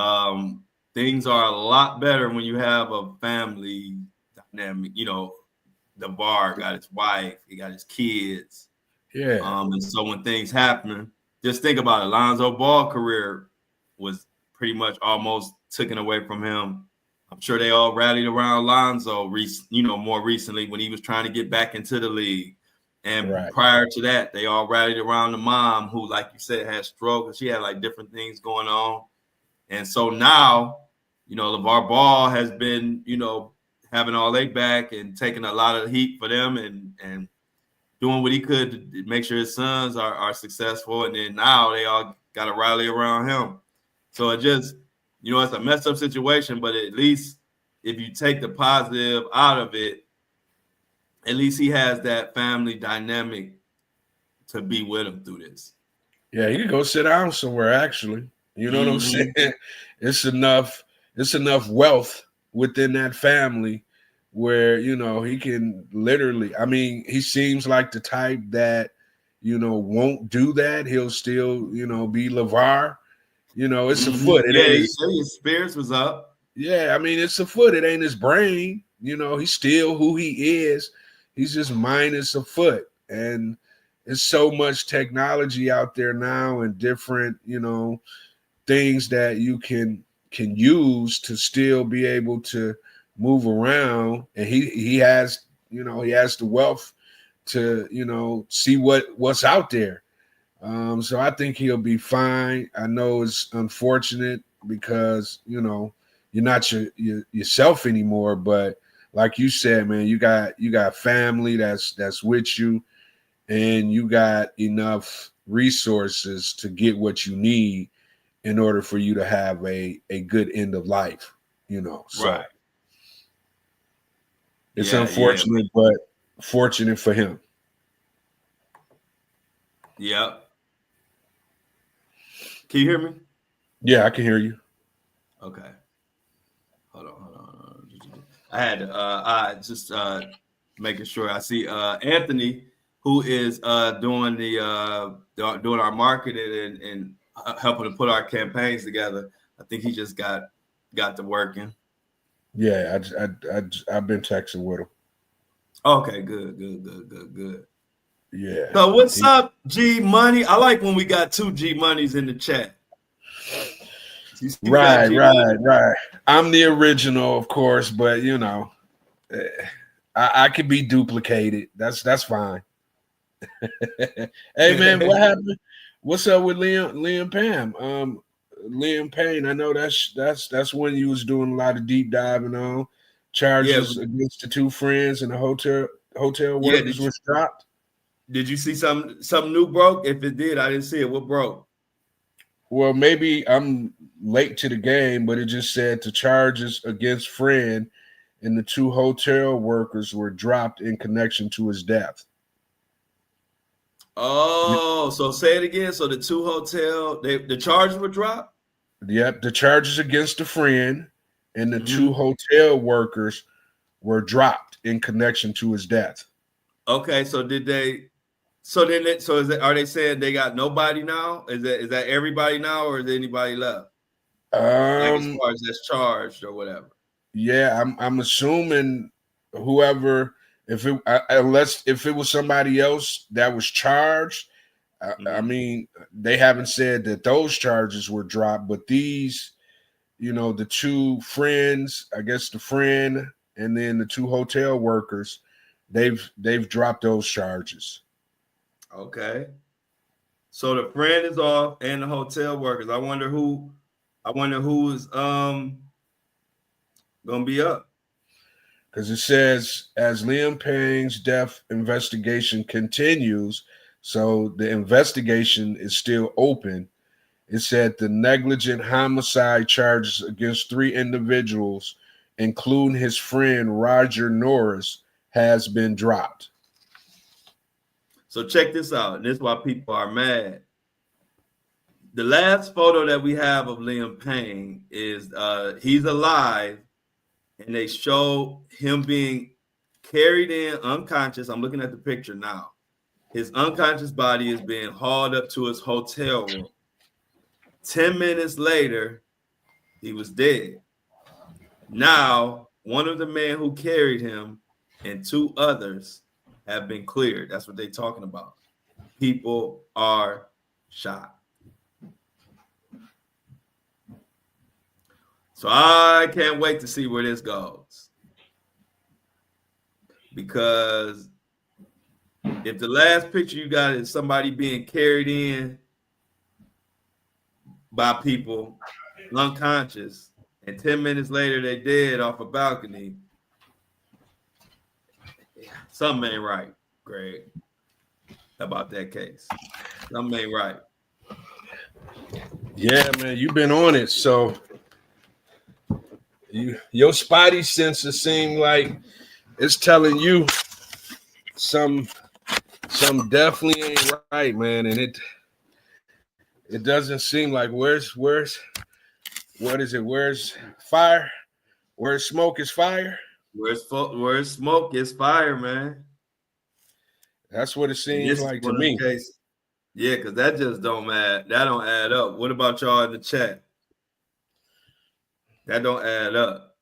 things are a lot better when you have a family dynamic. You know, LeVar got his wife, he got his kids. Yeah. And so when things happen, just think about it. Lonzo Ball's career was pretty much almost taken away from him. I'm sure they all rallied around Lonzo, you know, more recently when he was trying to get back into the league. And prior to that, they all rallied around the mom who, like you said, had stroke and she had like different things going on. And so now, you know, LeVar Ball has been, you know, having all they back and taking a lot of heat for them and doing what he could to make sure his sons are successful. And then now they all got to rally around him. So it just, you know, it's a messed up situation, but at least if you take the positive out of it, at least he has that family dynamic to be with him through this. Yeah, he can go sit down somewhere, actually. You know what I'm saying? It's enough wealth within that family where, you know, he can literally, I mean, he seems like the type that, you know, won't do that. He'll still, you know, be LeVar You know, it's a foot. It Yeah, ain't he his, said his spirits was up. yeah, I mean, it's a foot. It ain't his brain. You know, he's still who he is. He's just minus a foot. And there's so much technology out there now and different, you know, things that you can use to still be able to move around. And he has, you know, he has the wealth to, you know, see what's out there. So I think he'll be fine. I know it's unfortunate because, you know, you're not yourself anymore, but like you said, man, you got family that's with you, and you got enough resources to get what you need in order for you to have a good end of life, you know. So Right. it's Yeah, yeah. unfortunate, but fortunate for him. Yep. Can you hear me? Yeah, I can hear you. Okay. Hold on. I had to, I just making sure I see Anthony, who is doing doing our marketing and helping to put our campaigns together. I think he just got to working. Yeah, I've been texting with him. Okay, good. Yeah. So what's up, G Money? I like when we got two G Monies in the chat. You see we got G Money? Right. I'm the original, of course, but you know, I can be duplicated. That's fine. Hey man, what happened? What's up with Liam Pam? Liam Payne. I know that's when you was doing a lot of deep diving on charges against the two friends and the hotel workers was dropped. Did you see something new broke? If it did, I didn't see it. What broke? Well, maybe I'm late to the game, but it just said the charges against friend and the two hotel workers were dropped in connection to his death. Oh, so say it again. So the two the charges were dropped? Yep, the charges against the friend and the two hotel workers were dropped in connection to his death. Okay, so did they? So then, are they saying they got nobody now? Is that everybody now, or is there anybody left? Like as far as that's charged or whatever. Yeah, I'm assuming whoever, unless if it was somebody else that was charged. I mean, they haven't said that those charges were dropped, but these, you know, the two friends, I guess the friend and then the two hotel workers, they've dropped those charges. Okay. So the friend is off and the hotel workers. I wonder who's gonna be up. Because it says as Liam Payne's death investigation continues, so the investigation is still open. It said the negligent homicide charges against three individuals, including his friend Roger Norris, has been dropped. So check this out. And this is why people are mad. The last photo that we have of Liam Payne is he's alive, and they show him being carried in unconscious. I'm looking at the picture now. His unconscious body is being hauled up to his hotel room. 10 minutes later, he was dead. Now, one of the men who carried him and two others have been cleared. That's what they're talking about. People are shot. So I can't wait to see where this goes. Because if the last picture you got is somebody being carried in by people unconscious, and 10 minutes later they're dead off a balcony, something ain't right, Greg, about that case. Something ain't right. Yeah, man, you've been on it. So your spidey senses seem like it's telling you some definitely ain't right, man. And it doesn't seem like where's what is it? Where's fire? Where's smoke is fire? Where's smoke is fire, man. That's what it And seems this is like to one of the me. cases. Yeah, because that just don't add up. What about y'all in the chat? That don't add up.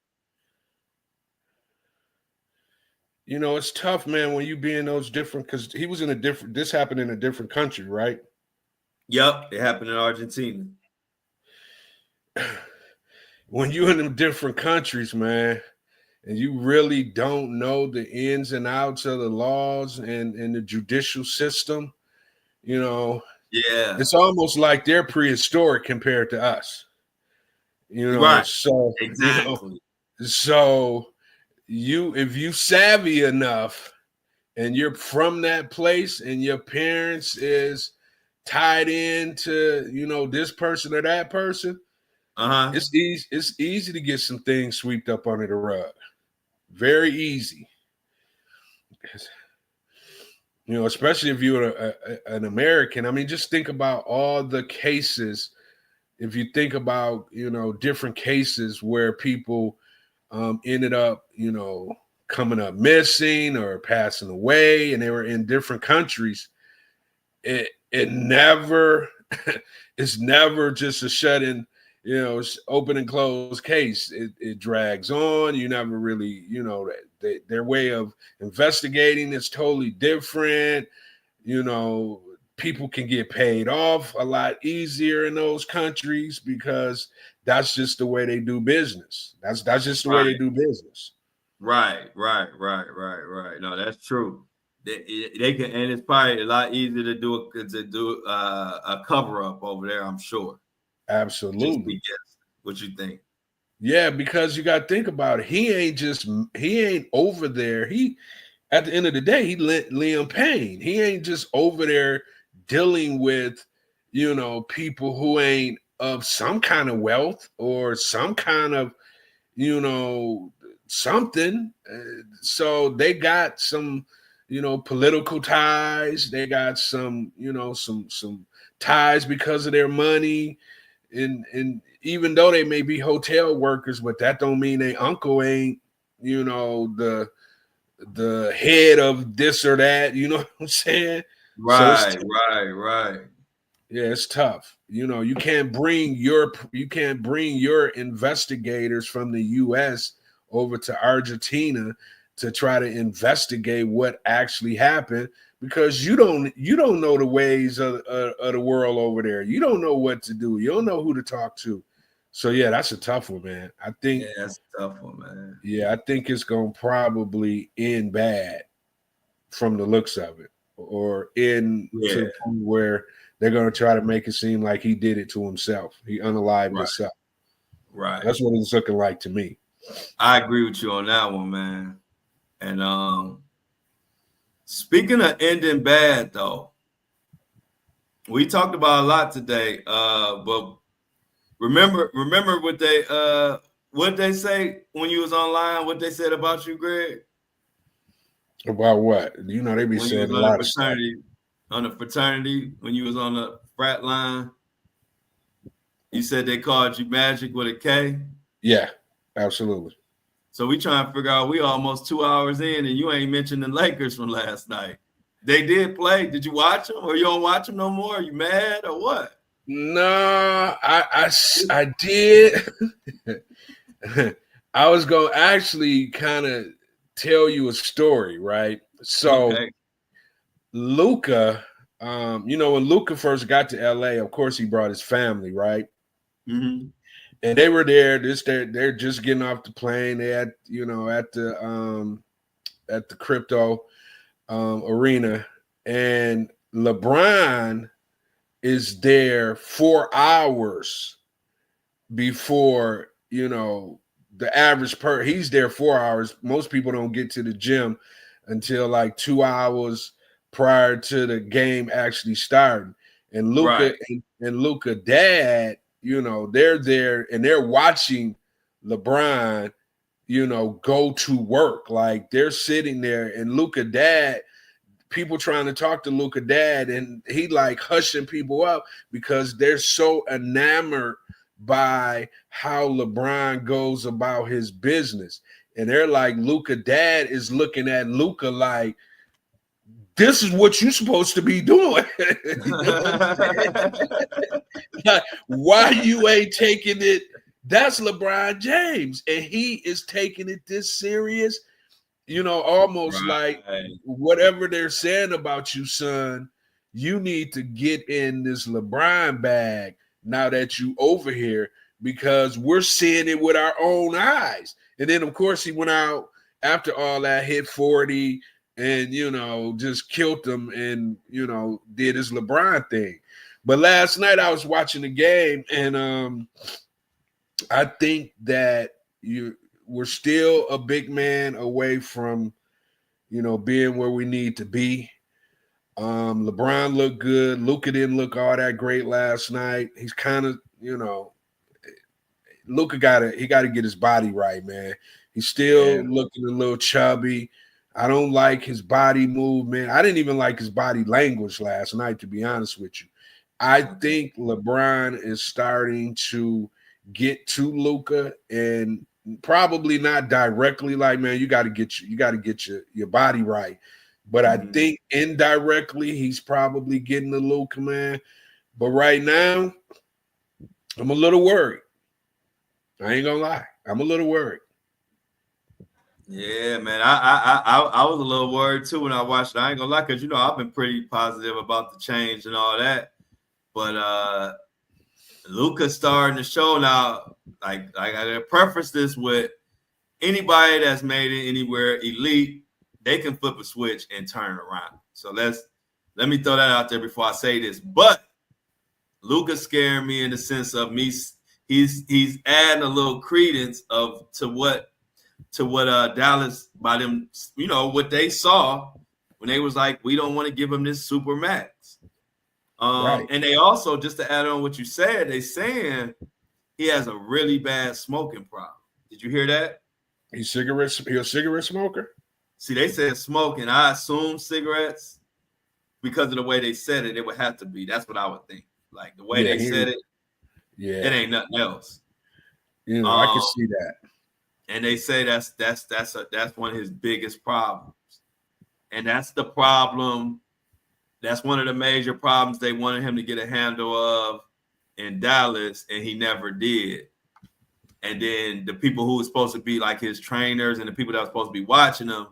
You know, it's tough, man, when you be in those different, because he was in a different, this happened in a different country, right? Yep, it happened in Argentina. When you're in them different countries, man, and you really don't know the ins and outs of the laws and the judicial system, you know, Yeah. it's almost like they're prehistoric compared to us. You know, Right. so Exactly. so you if you savvy enough and you're from that place and your parents is tied into, this person or that person, Uh-huh. it's easy to get some things swept up under the rug. Very easy. Especially if you're an American. I mean, just think about all the cases. If you think about, different cases where people ended up, coming up missing or passing away, and they were in different countries, it never it's never just a shut-in, open and closed case. It drags on. You never really, their way of investigating is totally different. People can get paid off a lot easier in those countries because that's just the way they do business. That's just the way they do business. Right. No, that's true. They can, and it's probably a lot easier to do a cover up over there. I'm sure. Just be Absolutely. guessing. What you think? Yeah, because you got to think about it. He ain't over there. He, at the end of the day, he Liam Payne. He ain't just over there dealing with, people who ain't of some kind of wealth or some kind of, something. So they got some, political ties. They got some, some ties because of their money. And even though they may be hotel workers, but that don't mean they uncle ain't, the head of this or that. You know what I'm saying? So it's Right. yeah, it's tough. You can't bring your investigators from the US over to Argentina to try to investigate what actually happened, because you don't know the ways of the world over there. You don't know what to do. You don't know who to talk to. So yeah, that's a tough one, man. I think Yeah, that's a tough one, man. yeah, I think it's gonna probably end bad from the looks of it, or in to Yeah. the point where they're going to try to make it seem like he did it to himself. He unalived Right. himself. Right. That's what it's looking like to me. I agree with you on that one, man. And speaking of ending bad, though, we talked about a lot today. But remember what they say when you was online, what they said about you, Greg? About what? They be When you saying was a lot of stuff. on the fraternity, when you was on the frat line, you said they called you Magic with a K. Yeah, absolutely. So we trying to figure out, we almost 2 hours in and you ain't mentioned the Lakers from last night. They did play. Did you watch them, or you don't watch them no more? Are you mad or what? No, I did. I was going to actually kind of tell you a story, right? So Okay. Luca, when Luca first got to LA, of course he brought his family, right? Mm-hmm. And they were there. They're just getting off the plane. They had, at the crypto arena, and LeBron is there 4 hours before, the average he's there 4 hours. Most people don't get to the gym until like 2 hours prior to the game actually starting. And Luca Right. and Luca dad, they're there and they're watching LeBron, go to work. Like they're sitting there, and Luca dad, people trying to talk to Luca dad, and he like hushing people up because they're so enamored by how LeBron goes about his business. And they're like, Luca dad is looking at Luca like, this is what you're supposed to be doing. You know what I'm saying? Like, why you ain't taking it? That's LeBron James, and he is taking it this serious. You know, almost like whatever they're saying about you, son, you need to get in this LeBron bag now that you over here, because we're seeing it with our own eyes. And then, of course, he went out after all that, hit 40 and, you know, just killed them and, you know, did his LeBron thing. But last night I was watching the game, and I think that we're still a big man away from, you know, being where we need to be. LeBron looked good. Luka didn't look all that great last night. He's kind of, you know, Luka got to get his body right, man. He's still looking a little chubby. I don't like his body movement. I didn't even like his body language last night, to be honest with you. I think LeBron is starting to get to Luka, and probably not directly, like, man, you got to get your body right. But I think indirectly he's probably getting to Luka, man. But right now, I'm a little worried. I ain't gonna lie, I'm a little worried. Yeah, man. I was a little worried too when I watched it. I ain't gonna lie, because you know I've been pretty positive about the change and all that. But Luka's starting to show now. Like I gotta preface this with anybody that's made it anywhere elite, they can flip a switch and turn it around. So let me throw that out there before I say this. But Luka's scaring me in the sense of me. He's adding a little credence to what Dallas, by them, you know, what they saw when they was like, we don't want to give him this super max. Right. And they also, just to add on what you said, they saying he has a really bad smoking problem. Did you hear that? He's a cigarette smoker? See, they said smoking. I assume cigarettes, because of the way they said it, it would have to be. That's what I would think. Like the way they said it, it ain't nothing else. You know, I can see that. And they say that's one of his biggest problems. And that's the problem. That's one of the major problems they wanted him to get a handle of in Dallas, and he never did. And then the people who were supposed to be like his trainers and the people that were supposed to be watching him,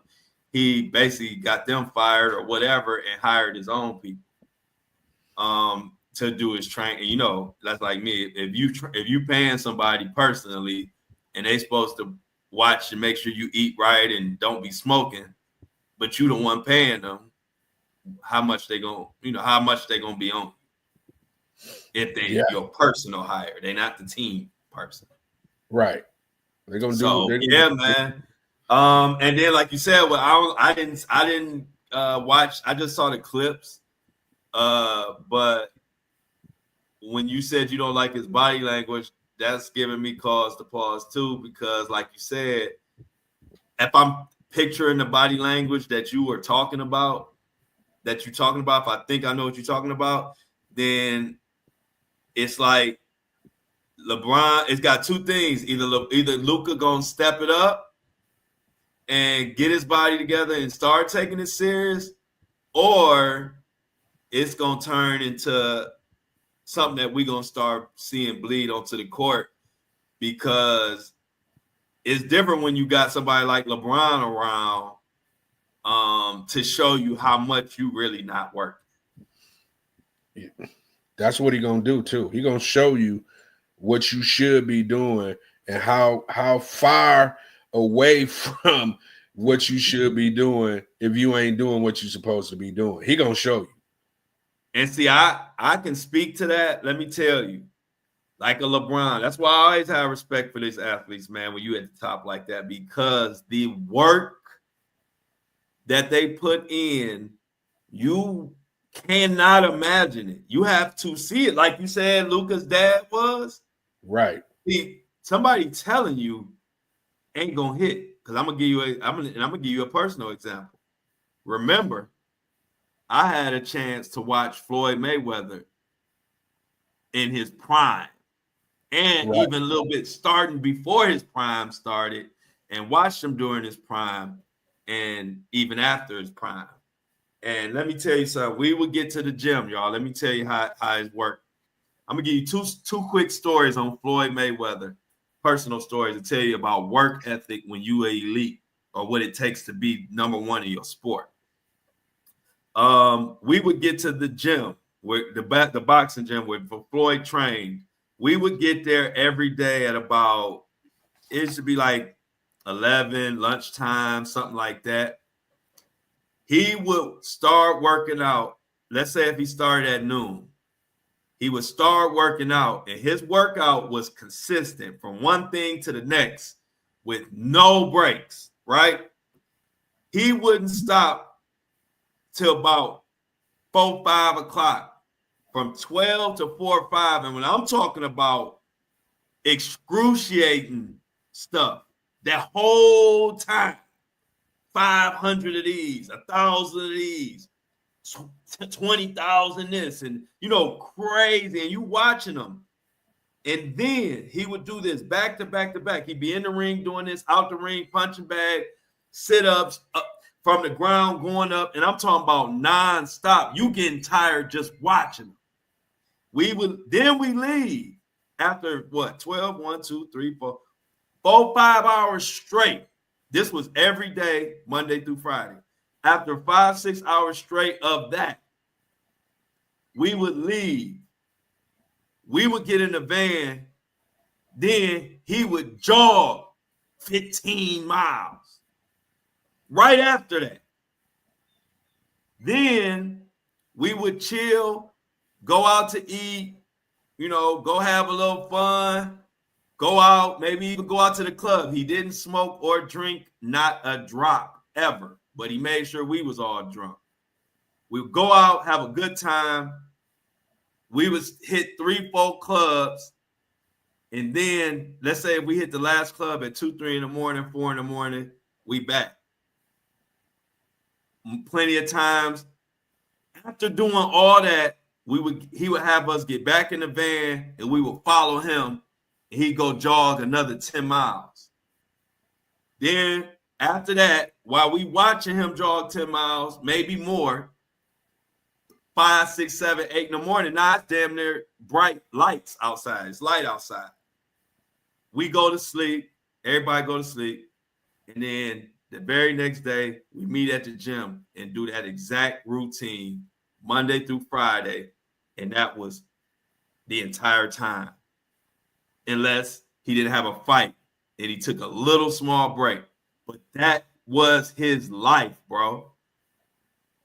he basically got them fired or whatever and hired his own people to do his training. You know, that's like me. If you paying somebody personally and they supposed to watch and make sure you eat right and don't be smoking, but you the one paying them, how much they gonna be on if they your personal hire. They're not the team person. Right. They're gonna man. And then like you said, well, I didn't watch, I just saw the clips. But when you said you don't like his body language, that's giving me cause to pause too, because like you said, if I'm picturing the body language that you were talking about, if I think I know what you're talking about, then it's like LeBron, it's got two things. Either Luka gonna step it up and get his body together and start taking it serious, or it's gonna turn into something that we're gonna start seeing bleed onto the court, because it's different when you got somebody like LeBron around to show you how much you really not working. Yeah. That's what he's gonna do too. He's gonna show you what you should be doing and how far away from what you should be doing if you ain't doing what you're supposed to be doing. He gonna show you. And see, I can speak to that. Let me tell you, like a LeBron, that's why I always have respect for these athletes, man, when you at the top like that, because the work that they put in, you cannot imagine it. You have to see it. Like you said, Luka's dad was. Right. See, somebody telling you ain't gonna hit. Because I'm gonna give you a personal example. Remember, I had a chance to watch Floyd Mayweather in his prime, and even a little bit starting before his prime started, and watched him during his prime and even after his prime. And let me tell you something. We would get to the gym, y'all. Let me tell you how it worked. I'm gonna give you two quick stories on Floyd Mayweather, personal stories to tell you about work ethic when you are elite or what it takes to be number one in your sport. We would get to the gym, where the boxing gym where Floyd trained. We would get there every day at about, it should be like 11, lunchtime, something like that. He would start working out. Let's say if he started at noon, he would start working out, and his workout was consistent from one thing to the next with no breaks, right? He wouldn't stop till about 4, 5 o'clock, from 12 to 4 or 5. And when I'm talking about excruciating stuff, that whole time, 500 of these, 1,000 of these, 20,000 this, and crazy, and you watching them. And then he would do this back to back to back. He'd be in the ring doing this, out the ring, punching bag, sit-ups, from the ground going up, and I'm talking about non-stop. You getting tired just watching them. We leave after what, 12, 1, 2, 3, 4, 5 hours straight. This was every day, Monday through Friday. After 5, 6 hours straight of that, we would leave. We would get in the van. Then he would jog 15 miles. Right after that. Then we would chill, go out to eat, go have a little fun, go out, maybe even go out to the club. He didn't smoke or drink, not a drop ever, but he made sure we was all drunk. We would go out, have a good time. We would hit 3, 4 clubs. And then let's say if we hit the last club at 2, 3 in the morning, 4 in the morning, we back. Plenty of times after doing all that, he would have us get back in the van and we would follow him, and he'd go jog another 10 miles. Then after that, while we watching him jog 10 miles, maybe more, 5, 6, 7, 8 in the morning, now it's damn near bright lights outside. It's light outside. We go to sleep, everybody go to sleep, and then the very next day, we meet at the gym and do that exact routine Monday through Friday. And that was the entire time. Unless he didn't have a fight and he took a little small break. But that was his life, bro.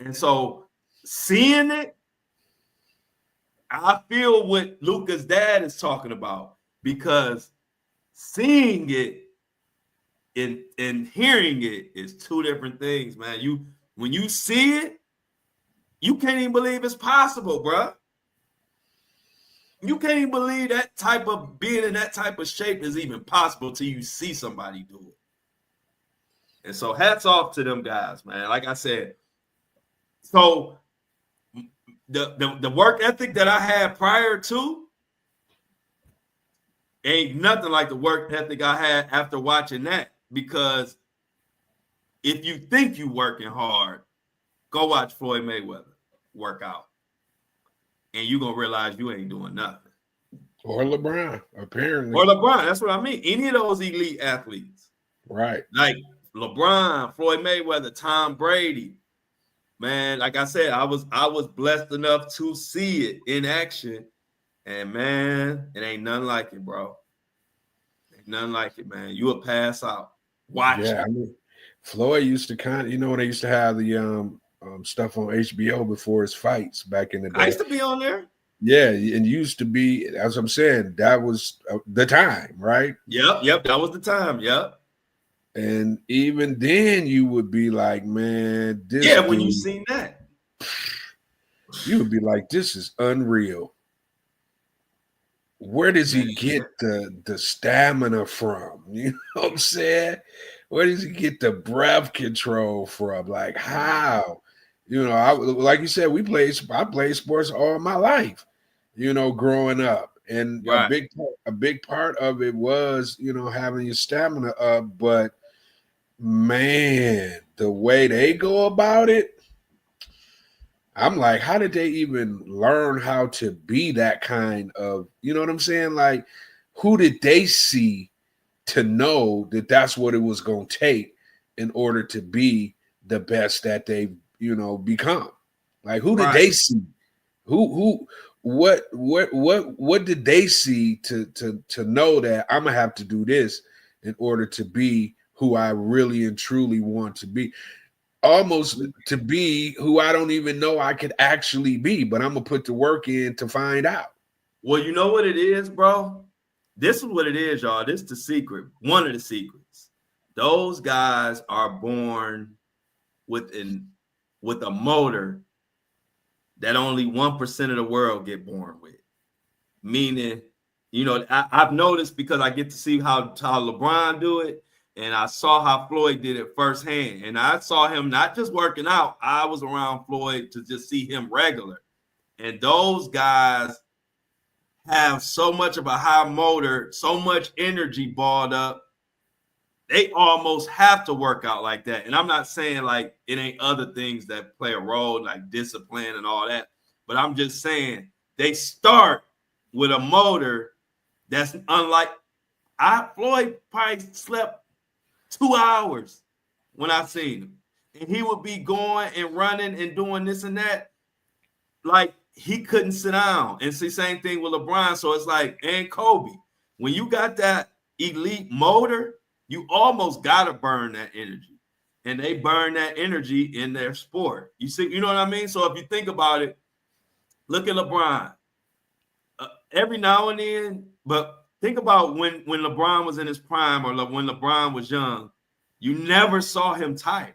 And so seeing it, I feel what Luka's dad is talking about, because seeing it and hearing it is two different things, man. When you see it, you can't even believe it's possible, bro. You can't even believe that type of being in that type of shape is even possible till you see somebody do it. And so hats off to them guys, man. Like I said, so the work ethic that I had prior to ain't nothing like the work ethic I had after watching that. Because if you think you working hard, go watch Floyd Mayweather work out. And you're going to realize you ain't doing nothing. Or LeBron, apparently. Or LeBron, that's what I mean. Any of those elite athletes. Right. Like LeBron, Floyd Mayweather, Tom Brady. Man, like I said, I was blessed enough to see it in action. And man, it ain't nothing like it, bro. Ain't nothing like it, man. You will pass out. Watch it. I mean, Floyd used to when they used to have the stuff on HBO before his fights back in the day. I used to be on there. Yeah, and used to be, as I'm saying, that was the time, right? Yep, that was the time. Yep. And even then, you would be like, man, this. Yeah, when you seen that, you would be like, this is unreal. Where does he get the stamina from? You know what I'm saying? Where does he get the breath control from? Like how? Like you said, I played sports all my life, growing up. And right. a big part of it was, having your stamina up. But man, the way they go about it, I'm like, how did they even learn how to be that kind of, you know what I'm saying? Like, who did they see to know that that's what it was going to take in order to be the best that they, become? Like, who did Right. they see? What did they see to know that I'm gonna have to do this in order to be who I really and truly want to be? Almost to be who I don't even know I could actually be, but I'm gonna put the work in to find out. Well, you know what it is, bro? This is what it is, y'all. This is the secret. One of the secrets. Those guys are born with a motor that only 1% of the world get born with. Meaning, I've noticed because I get to see how LeBron do it, and I saw how Floyd did it firsthand. And I saw him not just working out, I was around Floyd to just see him regular. And those guys have so much of a high motor, so much energy balled up, they almost have to work out like that. And I'm not saying like it ain't other things that play a role, like discipline and all that, but I'm just saying they start with a motor that's unlike. Floyd probably slept 2 hours when I seen him, and he would be going and running and doing this and that. Like, he couldn't sit down. And see, same thing with LeBron. So it's like, and Kobe, when you got that elite motor, you almost got to burn that energy. And they burn that energy in their sport. You see, you know what I mean? So if you think about it, look at LeBron. Every now and then, but think about when LeBron was in his prime, or when LeBron was young, you never saw him tired.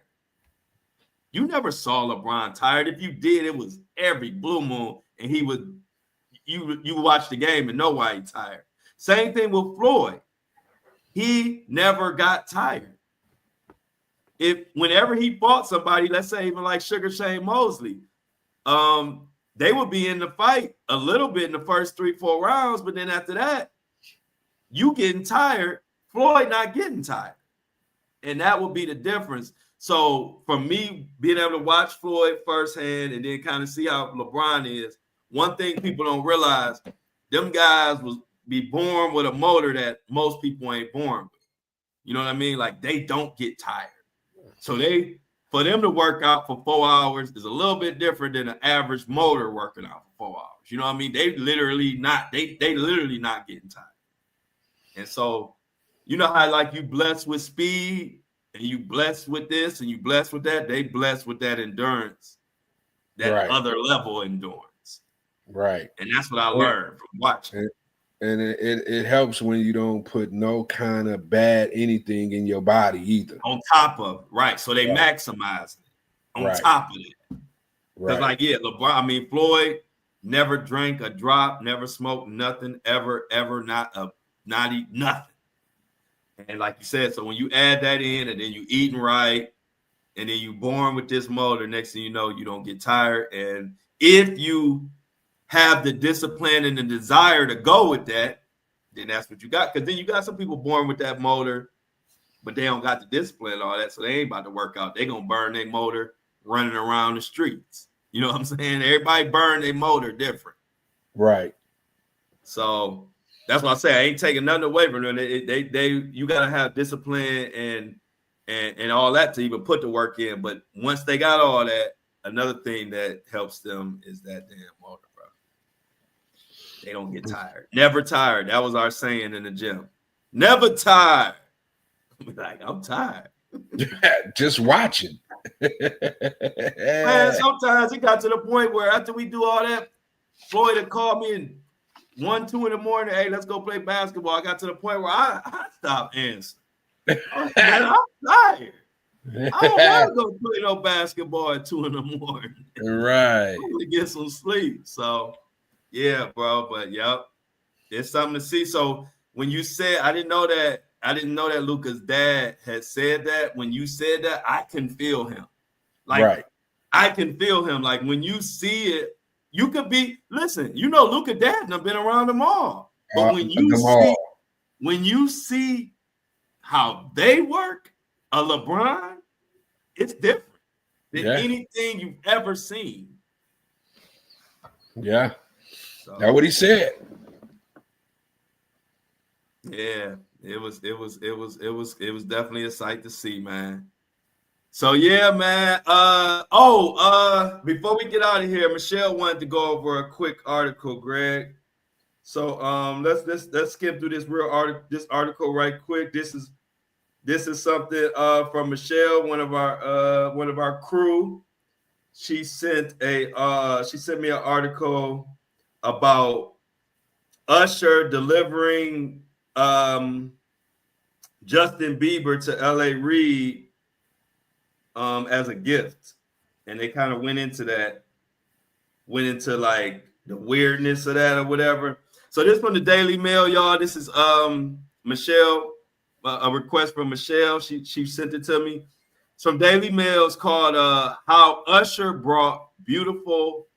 You never saw LeBron tired. If you did, it was every blue moon, and he would you watch the game and know why he's tired. Same thing with Floyd. He never got tired. Whenever he fought somebody, let's say even like Sugar Shane Mosley, they would be in the fight a little bit in the first 3-4 rounds, but then after that, you getting tired, Floyd not getting tired. And that would be the difference. So for me, being able to watch Floyd firsthand and then kind of see how LeBron is, one thing people don't realize, them guys will be born with a motor that most people ain't born with. You know what I mean? Like, they don't get tired. So for them to work out for 4 hours is a little bit different than an average motor working out for 4 hours. You know what I mean? They literally not getting tired. And so, you know how like you blessed with speed and you blessed with this and you blessed with that, they blessed with that endurance, that other level endurance. Right. And that's what I learned from watching. And it helps when you don't put no kind of bad anything in your body either. On top of, right. So they maximize it on top of it. Because like, yeah, LeBron, Floyd never drank a drop, never smoked nothing, ever, not eat nothing. And like you said, so when you add that in and then you eating right, and then you born with this motor, next thing you know, you don't get tired. And if you have the discipline and the desire to go with that, then that's what you got. Because then you got some people born with that motor, but they don't got the discipline and all that, so they ain't about to work out. They're going to burn their motor running around the streets. You know what I'm saying? Everybody burn their motor different. Right. So that's why I say I ain't taking nothing away from them. You got to have discipline and all that to even put the work in. But once they got all that, another thing that helps them is that damn motor. They don't get tired. Never tired. That was our saying in the gym. Never tired. Like, I'm tired. Just watching. Man, sometimes it got to the point where after we do all that, Floyd would call me in 1, 2 in the morning. Hey, let's go play basketball. I got to the point where I stopped answering. Man, I'm tired. I don't want to go play no basketball at 2 in the morning. Right. I want to get some sleep. So, yeah, bro. But yep, it's something to see. So when you said, I didn't know that Luka's dad had said that. When you said that, I can feel him. Like, I can feel him. Like, when you see it, you could be, listen, Luka dad done been around them all. But when you see how they work, LeBron, it's different than anything you've ever seen. Yeah. So That's what he said. yeah, it was definitely a sight to see, man. So yeah, man. Before we get out of here, Michelle wanted to go over a quick article, Greg. So let's skip through this article right quick. This is something from Michelle, one of our crew. She sent me an article about Usher delivering Justin Bieber to LA Reid as a gift. And they kind of went into like the weirdness of that or whatever. So this from the Daily Mail, y'all. This is Michelle, a request from Michelle. She sent it to me. It's from Daily Mail. It's called How Usher Brought Beautiful,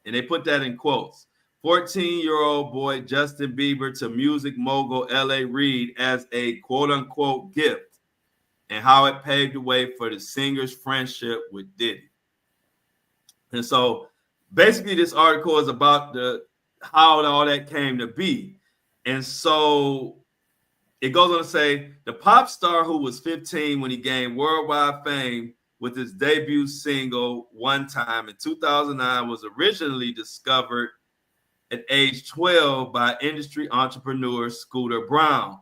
and they put that in quotes, 14-year-old boy Justin Bieber to music mogul L.A. Reid as a quote-unquote gift, and how it paved the way for the singer's friendship with Diddy. And so basically this article is about how all that came to be. And so it goes on to say the pop star who was 15 when he gained worldwide fame with his debut single One Time in 2009 was originally discovered at age 12 by industry entrepreneur Scooter Braun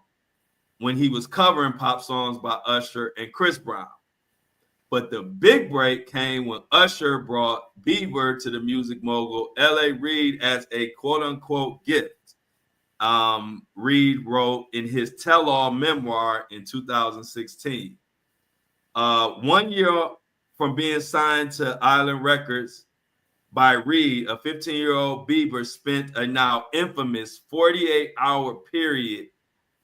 when he was covering pop songs by Usher and Chris Brown. But the big break came when Usher brought Bieber to the music mogul L.A. Reid as a quote-unquote gift. Reid wrote in his tell-all memoir in 2016. 1 year from being signed to Island Records by Reid, a 15-year-old Bieber spent a now infamous 48-hour period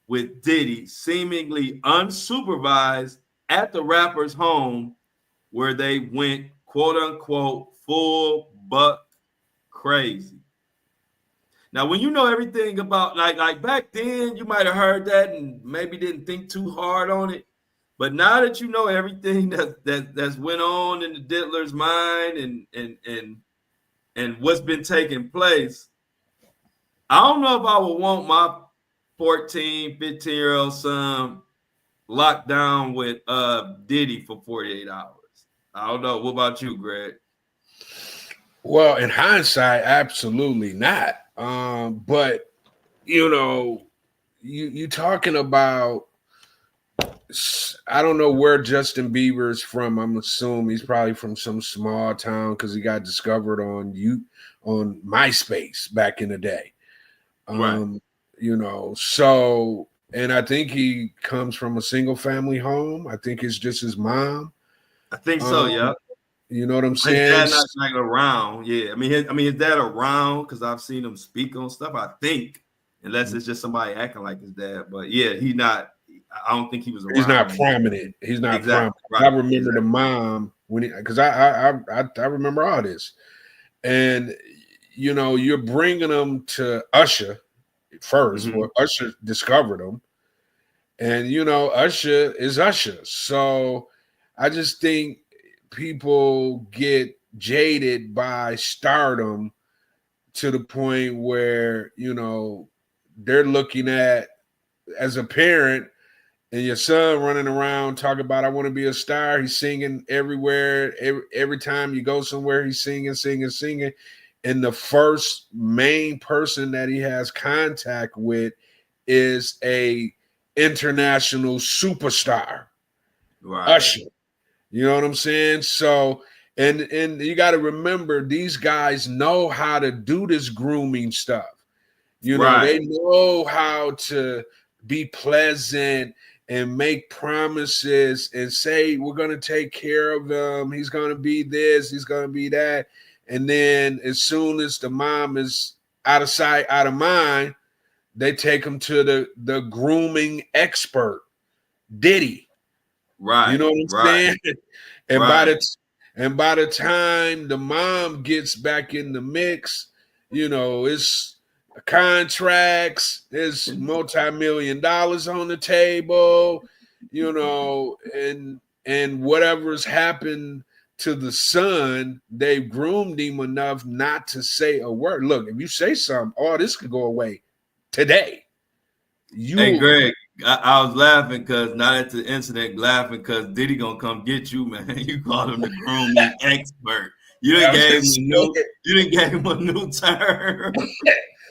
with Diddy, seemingly unsupervised at the rapper's home, where they went quote-unquote full buck crazy. Now, when you know everything about like back then, you might have heard that and maybe didn't think too hard on it. But now that you know everything that's went on in the diddler's mind and what's been taking place, I don't know if I would want my 14, 15-year-old son locked down with Diddy for 48 hours. I don't know. What about you, Greg? Well, in hindsight, absolutely not. But you talking about, I don't know where Justin Bieber's from. I'm assuming he's probably from some small town because he got discovered on MySpace back in the day. Right. So, and I think he comes from a single family home. I think it's just his mom. I think so. Yeah. You know what I'm His saying? dad not around. Yeah. I mean, his dad around because I've seen him speak on stuff. I think, unless it's just somebody acting like his dad. But yeah, he not. I don't think he was around. He's not prominent. He's not exactly. prominent. Right. I remember the mom because I remember all this, and you're bringing them to Usher first. Mm-hmm. Well, Usher discovered him, and Usher is Usher. So I just think people get jaded by stardom to the point where they're looking at, as a parent, and your son running around talking about, I want to be a star. He's singing everywhere. Every time you go somewhere, he's singing. And the first main person that he has contact with is a international superstar, right. Usher. You know what I'm saying? So, and you got to remember, these guys know how to do this grooming stuff. They know how to be pleasant and make promises and say, we're going to take care of him. He's going to be this, he's going to be that. And then as soon as the mom is out of sight, out of mind, they take him to the grooming expert, Diddy. Right. You know what I'm saying? And by the time the mom gets back in the mix, it's contracts, there's multi-million dollars on the table, and whatever's happened to the son, they've groomed him enough not to say a word. Look, if you say something, all this could go away today. Hey, Greg, I was laughing because not at the incident, laughing because Diddy gonna come get you, man. You called him the grooming expert. You didn't give him a new term.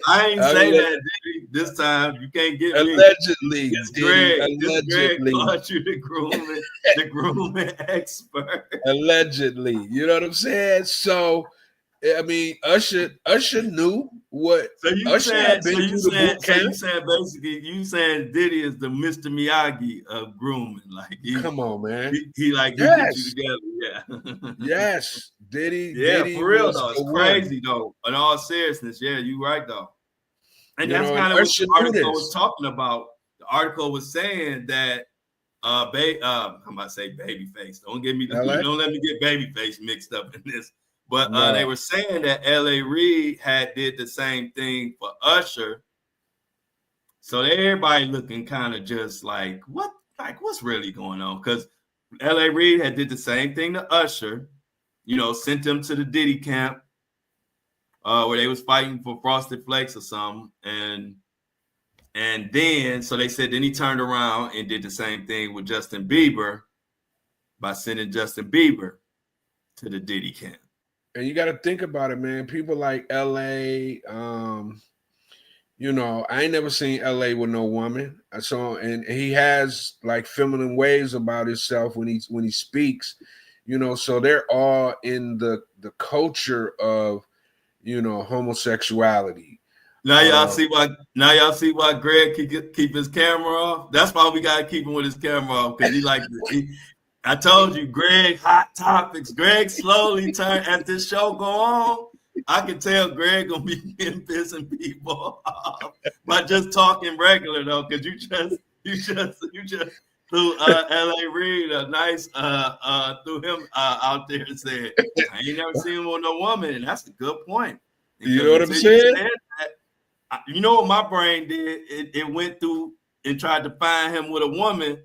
I ain't say that, Diddy. This time you can't get me. Allegedly, Greg called you the grooming expert. Allegedly, you know what I'm saying? So, I mean, Usher knew what. So you saying basically you saying Diddy is the Mr. Miyagi of grooming? Like, come on, man. He gets you together. Yeah. Yes, Diddy. Yeah, Diddy for real though. It's crazy though. In all seriousness, yeah, you right though. And that's kind of what the article was talking about. The article was saying that I'm about to say Babyface. Don't let me get Babyface mixed up in this. But they were saying that L.A. Reid had did the same thing for Usher. So everybody looking kind of just like, what's really going on? Because L.A. Reid had did the same thing to Usher, sent him to the Diddy camp where they was fighting for Frosted Flakes or something. And then, so they said, then he turned around and did the same thing with Justin Bieber by sending Justin Bieber to the Diddy camp. And you got to think about it, man. People like L.A., I ain't never seen L.A. with no woman. And he has like feminine ways about himself when he speaks, so they're all in the culture of, homosexuality. Now y'all see why Greg keep his camera off. That's why we gotta keep him with his camera off, because I told you, Greg, hot topics. Greg slowly turn as this show go on. I can tell Greg gonna be pissing people off by just talking regular though, because you just threw L.A. Reid a nice threw him out there and said, I ain't never seen him with no woman, and that's a good point. You know what I'm saying? You know what my brain did? It went through and tried to find him with a woman,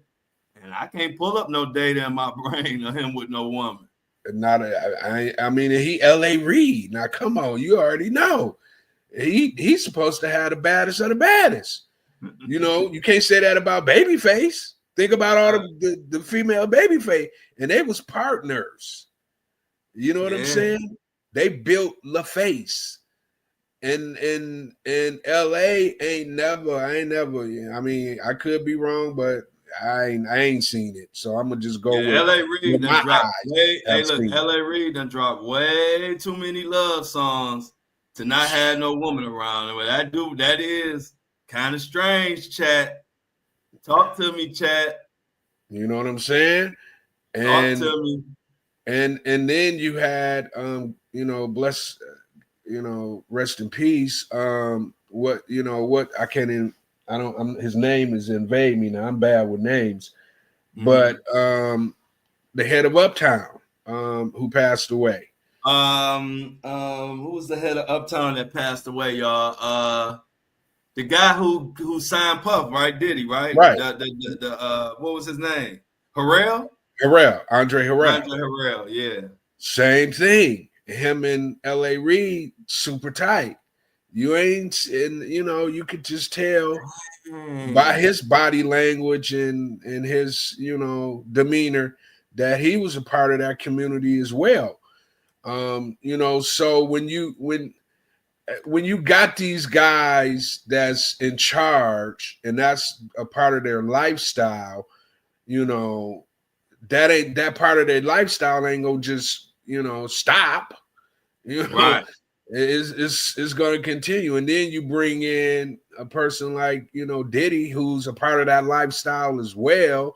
and I can't pull up no data in my brain of him with no woman. He L.A. Reid. Now come on, you already know he's supposed to have the baddest of the baddest. You can't say that about Babyface. Think about all the female Babyface, and they was partners. You know what I'm saying? They built LaFace. And LA I ain't never. I mean, I could be wrong, but I ain't seen it. So I'm gonna just go with LA Reid done dropped LA Reid done dropped way too many love songs to not have no woman around. And that is kind of strange, chat. Talk to me, chat. You know what I'm saying? Talk to me. And then you had bless. Rest in peace. His name is invade me now. I'm bad with names, but the head of Uptown, who passed away. Who was the head of Uptown that passed away, y'all? The guy who signed Puff, right? Diddy, right? Right. What was his name? Andre Harrell, yeah. Same thing. Him and L.A. Reid, super tight. You could just tell by his body language and his, demeanor that he was a part of that community as well. So when you got these guys that's in charge and that's a part of their lifestyle, that part of their lifestyle ain't gonna just stop. Right. It's going to continue. And then you bring in a person like, Diddy, who's a part of that lifestyle as well.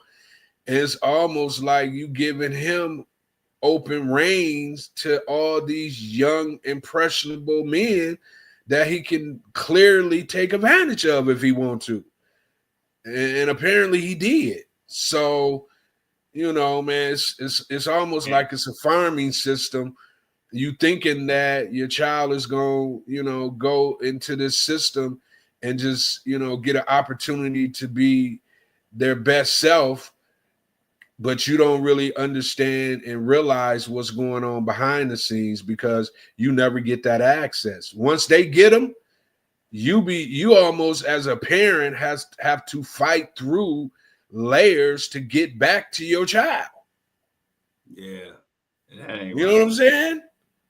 And it's almost like you giving him open reins to all these young, impressionable men that he can clearly take advantage of if he wants to. And apparently he did. So, man, it's almost like it's a farming system. You thinking that your child is going, go into this system and just, get an opportunity to be their best self. but you don't really understand and realize what's going on behind the scenes because you never get that access. Once they get them, you almost as a parent have to fight through layers to get back to your child. Yeah, that ain't you know what I'm saying?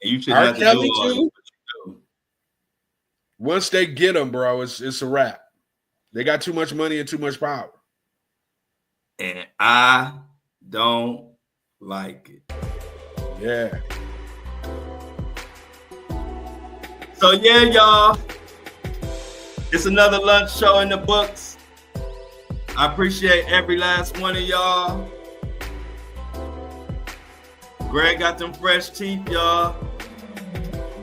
And you shouldn't have to Kelly do all too. this. Once they get them, bro, it's a wrap. They got too much money and too much power. And I don't like it. Yeah. So yeah, y'all. It's another lunch show in the books. I appreciate every last one of y'all. Greg got them fresh teeth, y'all.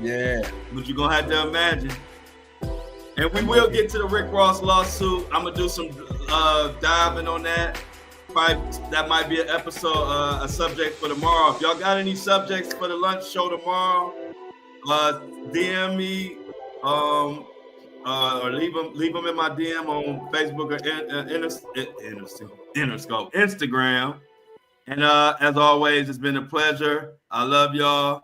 Yeah. But you're gonna have to imagine. And we will get to the Rick Ross lawsuit. I'm gonna do some diving on that. Probably that might be an episode, a subject for tomorrow. If y'all got any subjects for the lunch show tomorrow, DM me. Or leave them in my DM on Facebook or Instagram. And as always, it's been a pleasure. I love y'all.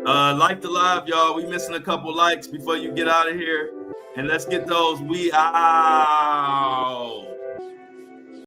Like the live, y'all. We missing a couple likes before you get out of here. And let's get those. We out.